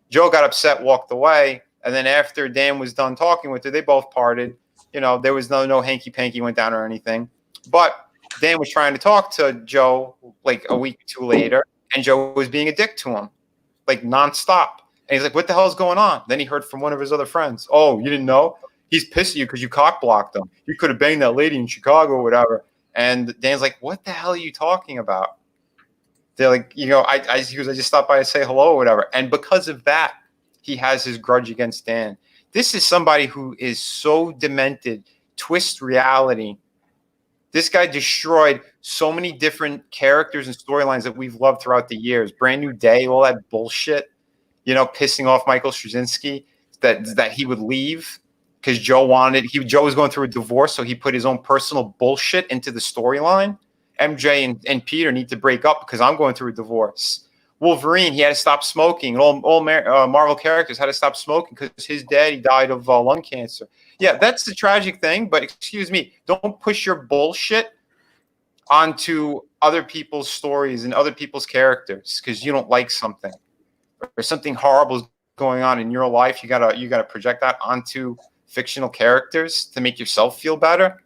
Joe got upset, walked away, and then after Dan was done talking with her, they both parted. You know, there was no hanky-panky went down or anything, but Dan was trying to talk to Joe like a week or two later, and Joe was being a dick to him, like nonstop. And he's like, "What the hell is going on?" Then he heard from one of his other friends, "Oh, you didn't know? He's pissed at you because you cock blocked him. You could have banged that lady in Chicago or whatever." And Dan's like, "What the hell are you talking about?" They're like, he goes, I just stopped by to say hello or whatever. And because of that, he has his grudge against Dan. This is somebody who is so demented, twist reality. This guy destroyed so many different characters and storylines that we've loved throughout the years. Brand New Day, all that bullshit, you know, pissing off Michael Straczynski that he would leave because Joe was going through a divorce, so he put his own personal bullshit into the storyline. MJ and Peter need to break up because I'm going through a divorce. Wolverine, he had to stop smoking. All Marvel characters had to stop smoking because his daddy died of lung cancer. Yeah, that's the tragic thing, but excuse me, don't push your bullshit onto other people's stories and other people's characters because you don't like something or something horrible is going on in your life. You gotta project that onto fictional characters to make yourself feel better.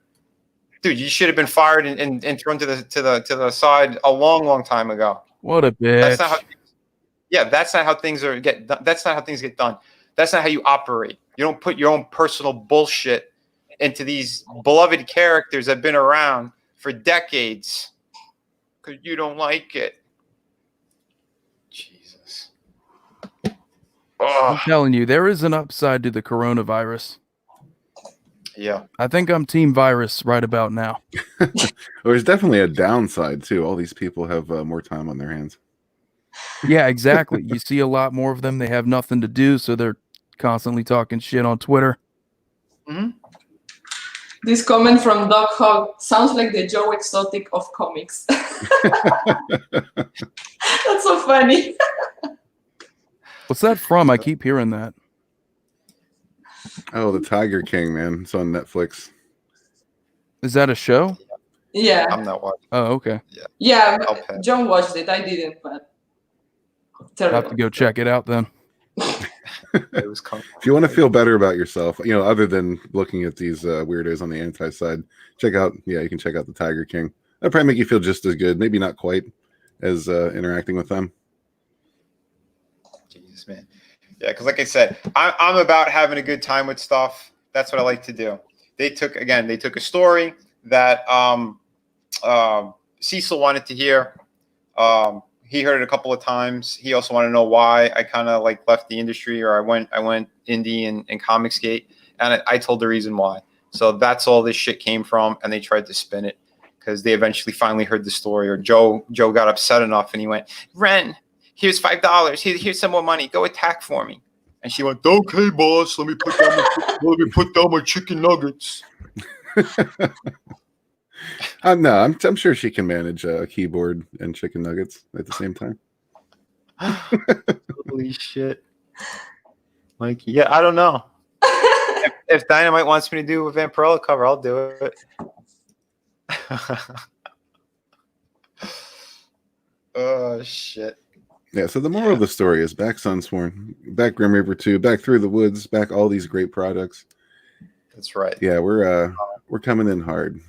Dude, you should have been fired and thrown to the side a long time ago. What a bitch. That's not how things that's not how things get done. That's not how you operate. You don't put your own personal bullshit into these beloved characters that have been around for decades because you don't like it. Jesus. I'm telling you, there is an upside to the coronavirus. Yeah. I think I'm team virus right about now. Well, there's definitely a downside, too. All these people have more time on their hands. Yeah, exactly. You see a lot more of them. They have nothing to do, so they're constantly talking shit on Twitter. Mm-hmm. This comment from Doc Hogg sounds like the Joe Exotic of comics. That's so funny. What's that from? I keep hearing that. Oh, the Tiger King, man. It's on Netflix. Is that a show? Yeah. I'm not watching. Oh, okay. Yeah, John watched it. I didn't, but terrible. I'll have to go check it out then. It was if you want to feel better about yourself, you know, other than looking at these weirdos on the anti side, you can check out the Tiger King. That'll probably make you feel just as good. Maybe not quite as interacting with them. Jesus, man. Yeah, because like I said, I'm about having a good time with stuff. That's what I like to do. They took a story, that Cecil wanted to hear. He heard it a couple of times. He also wanted to know why I kind of like left the industry, or I went indie and Comicsgate, and I told the reason why. So that's all this shit came from, and they tried to spin it because they eventually finally heard the story, or Joe got upset enough, and he went, "Ren, here's $5. Here's some more money. Go attack for me." And she went, "Okay, boss. Let me put down my chicken nuggets." No, I'm sure she can manage a keyboard and chicken nuggets at the same time. Holy shit, Mikey. Yeah, I don't know. If Dynamite wants me to do a Vampirella cover, I'll do it. Oh shit. Yeah, so the moral of the story is back Sunsworn, back Grim Reaper 2, back Through the Woods, back all these great products. That's right. Yeah, we're coming in hard,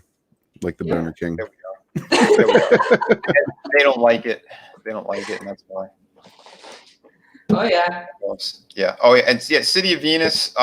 like the Boner King. There we go. They don't like it. They don't like it, and that's why. Oh yeah. Yeah. Oh yeah. And yeah, City of Venus.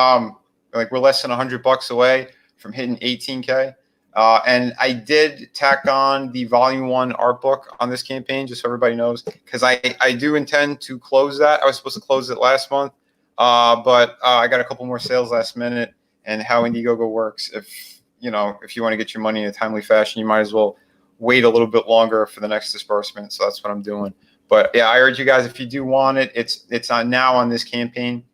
Like we're less than $100 away from hitting 18K. And I did tack on the Volume 1 art book on this campaign, just so everybody knows, because I do intend to close that. I was supposed to close it last month, but I got a couple more sales last minute. And how Indiegogo works, if you want to get your money in a timely fashion, you might as well wait a little bit longer for the next disbursement. So that's what I'm doing. But yeah, I urge you guys, if you do want it, it's on now on this campaign.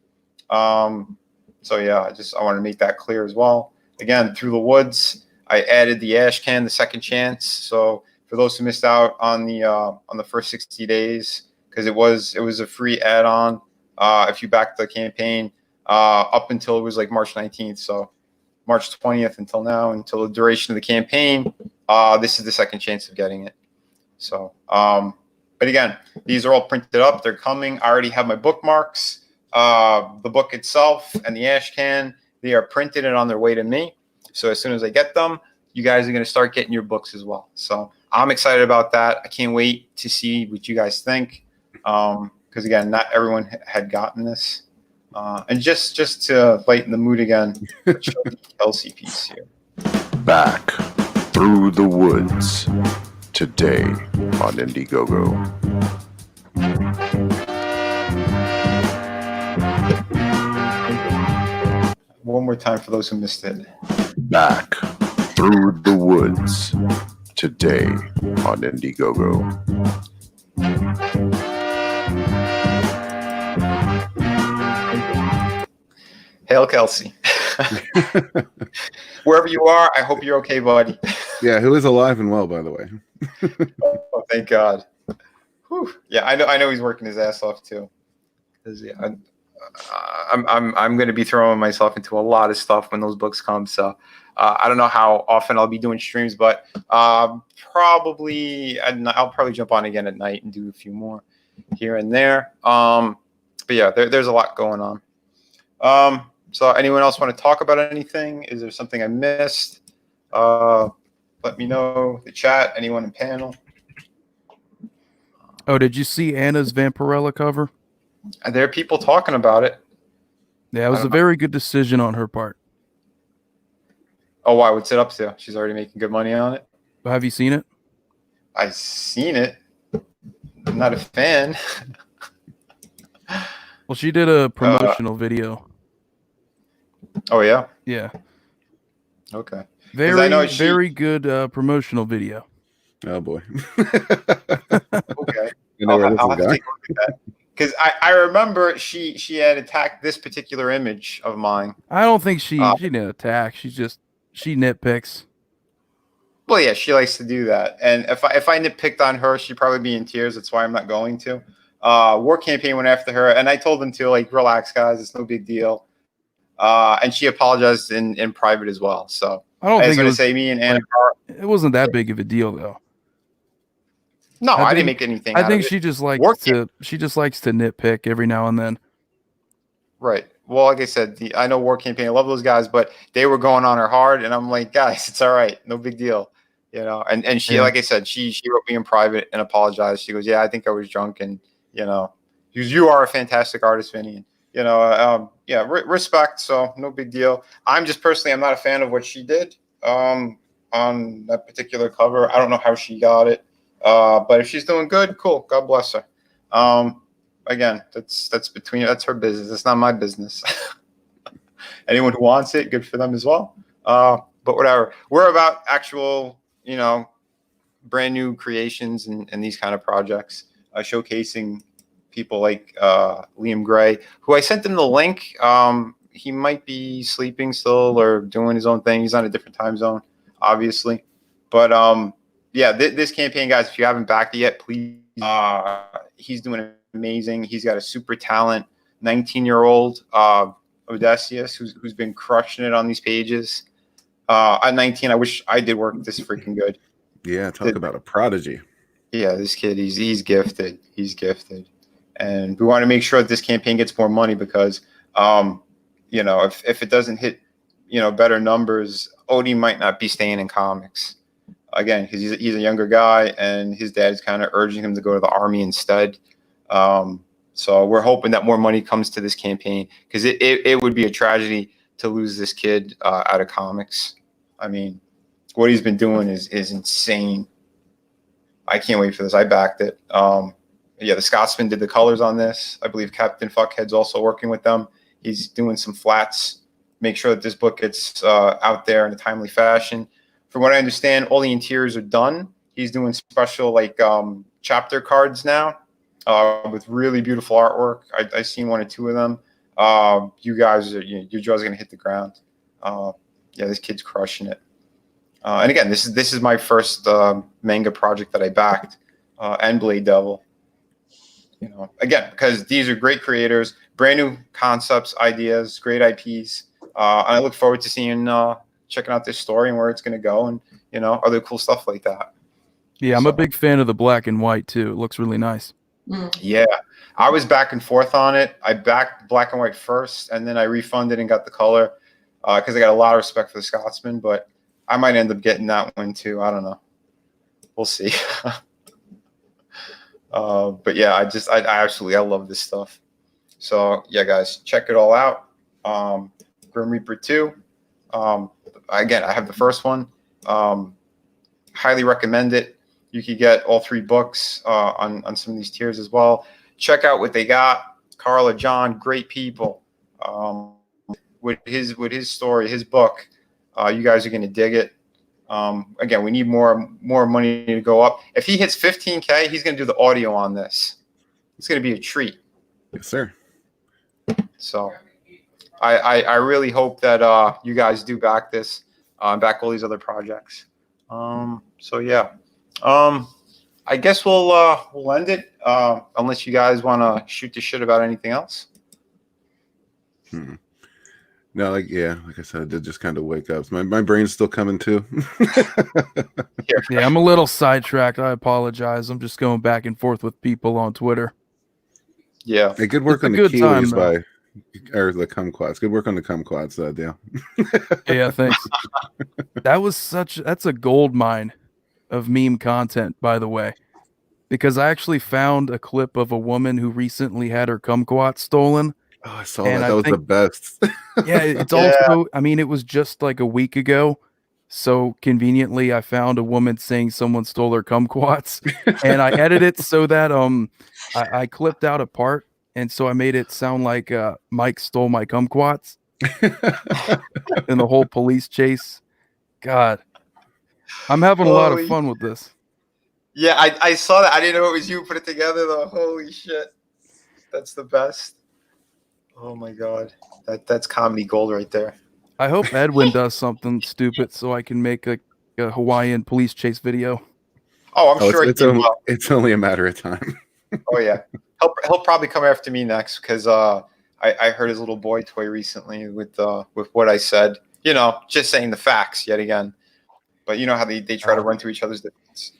So yeah, I want to make that clear as well. Again, Through the Woods, I added the Ash Can, the second chance. So for those who missed out on the first 60 days, because it was a free add-on if you backed the campaign up until it was like March 19th. So March 20th until now, until the duration of the campaign, this is the second chance of getting it. So, but again, these are all printed up. They're coming. I already have my bookmarks. The book itself and the Ash Can, they are printed and on their way to me. So as soon as I get them, you guys are going to start getting your books as well. So I'm excited about that. I can't wait to see what you guys think. Because again, not everyone had gotten this. And just to lighten the mood again, let's show the Kelsey piece here. Back Through the Woods today on Indiegogo. One more time for those who missed it. Back Through the Woods today on Indiegogo. Hail Kelsey. Wherever you are, I hope you're okay, buddy. Yeah, who is alive and well, by the way. Oh, thank God. Whew. Yeah, I know he's working his ass off too. 'Cause, yeah, I'm going to be throwing myself into a lot of stuff when those books come. So I don't know how often I'll be doing streams, but probably I'll probably jump on again at night and do a few more here and there. But yeah, there's a lot going on. So anyone else want to talk about anything? Is there something I missed? Let me know. The chat. Anyone in panel? Oh, did you see Anna's Vampirella cover? There are people talking about it. Yeah, it was a very good decision on her part. Oh, why? What's it up to? She's already making good money on it. Have you seen it? I've seen it. I'm not a fan. Well, she did a promotional video. Oh yeah. Yeah. Okay. Very good promotional video. Oh boy. Okay. I'll have to take a look at that. Because I remember she had attacked this particular image of mine. I don't think she didn't attack. She nitpicks. Well, yeah, she likes to do that. And if I nitpicked on her, she'd probably be in tears. That's why I'm not going to. War Campaign went after her, and I told them to, like, relax, guys. It's no big deal. And she apologized in private as well. So I don't think going to say me and Anna. It wasn't that big of a deal, though. No, I didn't make anything. I think she just likes to nitpick every now and then. Right. Well, like I said, I know War Campaign. I love those guys, but they were going on her hard, and I'm like, guys, it's all right, no big deal, you know. And she, like I said, she wrote me in private and apologized. She goes, yeah, I think I was drunk, and you know, you are a fantastic artist, Vinny. And, you know, respect. So no big deal. I'm just personally, I'm not a fan of what she did. on that particular cover. I don't know how she got it, but if she's doing good, cool. God bless her. Again, that's her business. It's not my business. Anyone who wants it, good for them as well. But whatever. We're about actual, brand new creations and these kind of projects, showcasing people like Liam Gray, who I sent him the link. He might be sleeping still or doing his own thing. He's on a different time zone, obviously. But yeah, this campaign, guys, if you haven't backed it yet, please. He's doing amazing. He's got a super talent, 19-year-old Odysseus, who's been crushing it on these pages. At 19, I wish I did work this freaking good. Yeah, talk about a prodigy. Yeah, this kid, he's gifted. He's gifted. And we want to make sure that this campaign gets more money because, if it doesn't hit, better numbers, Odie might not be staying in comics. Again, because he's a younger guy and his dad's kind of urging him to go to the army instead. So we're hoping that more money comes to this campaign because it would be a tragedy to lose this kid out of comics. I mean, what he's been doing is insane. I can't wait for this. I backed it. Yeah, the Scotsman did the colors on this. I believe Captain Fuckhead's also working with them. He's doing some flats. Make sure that this book gets out there in a timely fashion. From what I understand, all the interiors are done. He's doing special chapter cards now with really beautiful artwork. I've seen one or two of them. You guys, your jaw's gonna hit the ground. Yeah, this kid's crushing it. And again, this is my first manga project that I backed, and Blade Devil. Again, because these are great creators, brand new concepts, ideas, great IPs. And I look forward to seeing, checking out this story and where it's going to go and, other cool stuff like that. Yeah, I'm a big fan of the black and white too. It looks really nice. Yeah, I was back and forth on it. I backed black and white first, and then I refunded and got the color because I got a lot of respect for the Scotsman, but I might end up getting that one too. I don't know. We'll see. But yeah, I love this stuff. So yeah, guys, check it all out. Grim Reaper 2. Again, I have the first one. Highly recommend it. You could get all 3 books on some of these tiers as well. Check out what they got. Carla, John, great people. With his story, his book, you guys are gonna dig it. Again, we need more money to go up. If he hits 15K, he's gonna do the audio on this. It's gonna be a treat. Yes, sir. So I really hope that you guys do back this, back all these other projects. So yeah, I guess we'll end it unless you guys want to shoot the shit about anything else. No, like I said, I did just kind of wake up. My brain's still coming too. Yeah, I'm a little sidetracked. I apologize. I'm just going back and forth with people on Twitter. Yeah. Hey, good work on the Keeleys or the kumquats. Good work on the kumquats, Dale. Yeah, thanks. That's a gold mine of meme content, by the way, because I actually found a clip of a woman who recently had her kumquat stolen. Oh, I saw that. That was the best. Yeah, it's also, I mean, it was just like a week ago. So conveniently, I found a woman saying someone stole her kumquats, and I edited it so that I clipped out a part, and so I made it sound like Mike stole my kumquats, and the whole police chase. God, I'm having a lot of fun with this. Yeah, I saw that. I didn't know it was you put it together though. Holy shit, that's the best. Oh my god, that's comedy gold right there. I hope Edwin does something stupid so I can make a Hawaiian police chase video. Oh, I'm sure it's only a matter of time. Oh yeah, he'll probably come after me next because I heard his little boy toy recently with what I said. Just saying the facts yet again. But you know how they try to run to each other's defense.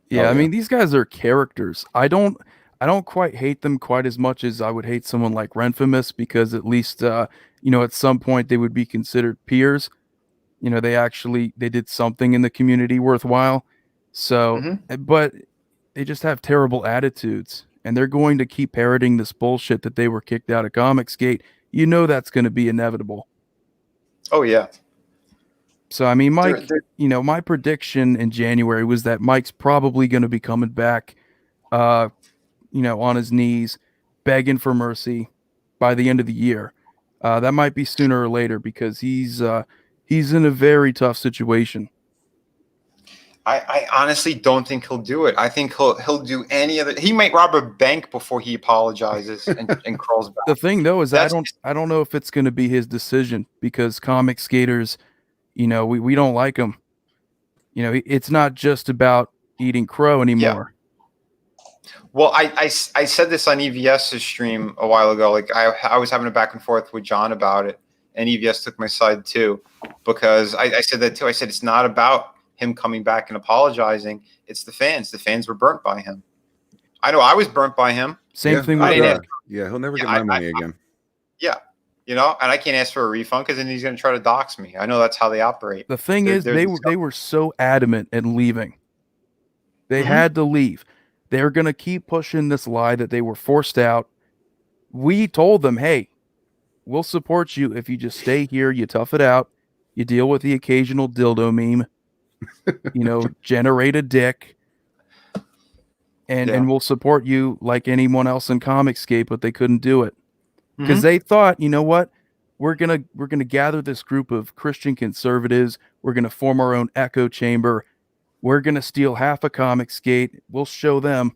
Yeah, I mean these guys are characters. I don't quite hate them quite as much as I would hate someone like Renfamous because at least at some point they would be considered peers. They did something in the community worthwhile. So, but they just have terrible attitudes, and they're going to keep parroting this bullshit that they were kicked out of Comicsgate. That's going to be inevitable. Oh yeah. So I mean, Mike, They're- my prediction in January was that Mike's probably going to be coming back, on his knees, begging for mercy by the end of the year. That might be sooner or later because he's in a very tough situation. I honestly don't think he'll do it. I think he'll do any other. He might rob a bank before he apologizes and crawls back. The thing though is That's- I don't know if it's going to be his decision because comic skaters, we don't like him. It's not just about eating crow anymore. Well, I said this on EVS's stream a while ago. Like I was having a back and forth with John about it, and EVS took my side too, because I said that too. I said it's not about him coming back and apologizing. It's the fans. The fans were burnt by him. I know I was burnt by him. Same thing I with didn't yeah, he'll never Yeah, get my money again. And I can't ask for a refund because then he's going to try to dox me. I know that's how they operate. The thing is, they were so adamant in leaving. They Mhm. had to leave. They're going to keep pushing this lie that they were forced out. We told them, hey, we'll support you if you just stay here, you tough it out, you deal with the occasional dildo meme, generate a dick, and we'll support you like anyone else in Comicscape, but they couldn't do it. Because they thought, you know what? We're gonna gather this group of Christian conservatives. We're gonna form our own echo chamber. We're gonna steal half a Comicsgate. We'll show them.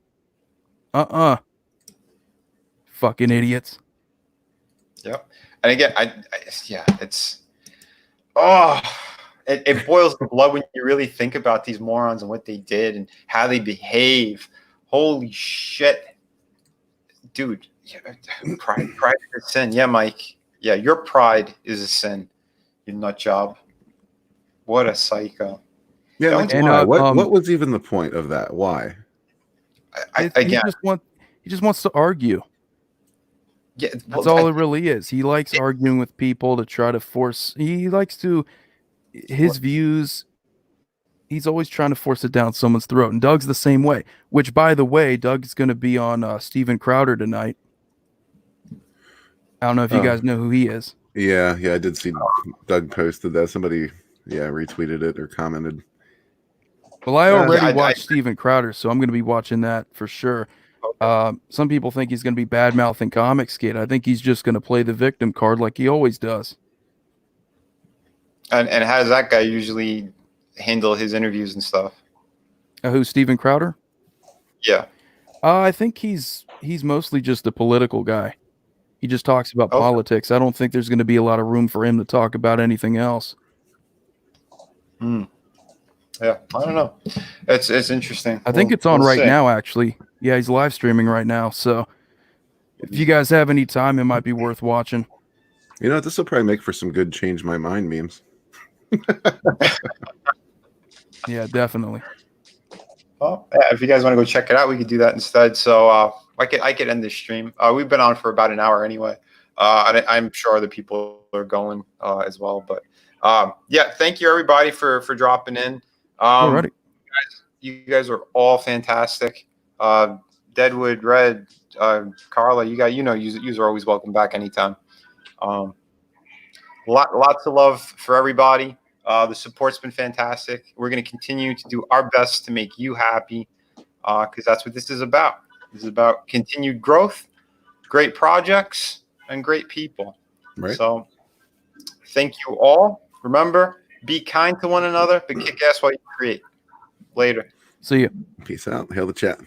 Fucking idiots. Yep. And again, it boils the blood when you really think about these morons and what they did and how they behave. Holy shit, dude. Pride is a sin. Yeah, Mike. Yeah, your pride is a sin. You nut job. What a psycho. Yeah, like, And, why? What was even the point of that? Why? Again, he just wants to argue. yeah, That's all it really is. He likes arguing with people to try to force. He likes to his views. He's always trying to force it down someone's throat. And Doug's the same way. Which, by the way, Doug's going to be on Steven Crowder tonight. I don't know if you guys know who he is. Yeah, I did see Doug posted that. Somebody, retweeted it or commented. Well, I already watched Steven Crowder, so I'm going to be watching that for sure. Some people think he's going to be bad-mouthing Comicsgate. I think he's just going to play the victim card like he always does. And how does that guy usually handle his interviews and stuff? Who's Steven Crowder? Yeah. I think he's mostly just a political guy. He just talks about politics. I don't think there's going to be a lot of room for him to talk about anything else. Yeah, I don't know. It's interesting. I think it's on right now, actually. Yeah, he's live streaming right now. So if you guys have any time, it might be worth watching. You know, this will probably make for some good change my mind memes. Yeah, definitely. Well, if you guys want to go check it out, we could do that instead. So I could end this stream. We've been on for about an hour anyway. And I'm sure other people are going as well. But thank you everybody for dropping in. Alrighty. You guys are all fantastic. Deadwood, Red, Carla, you are always welcome back anytime. Lots of love for everybody. The support's been fantastic. We're going to continue to do our best to make you happy because that's what this is about. This is about continued growth, great projects, and great people. Right. So thank you all. Remember, be kind to one another, but kick ass while you create. Later. See ya. Peace out. Hail the chat.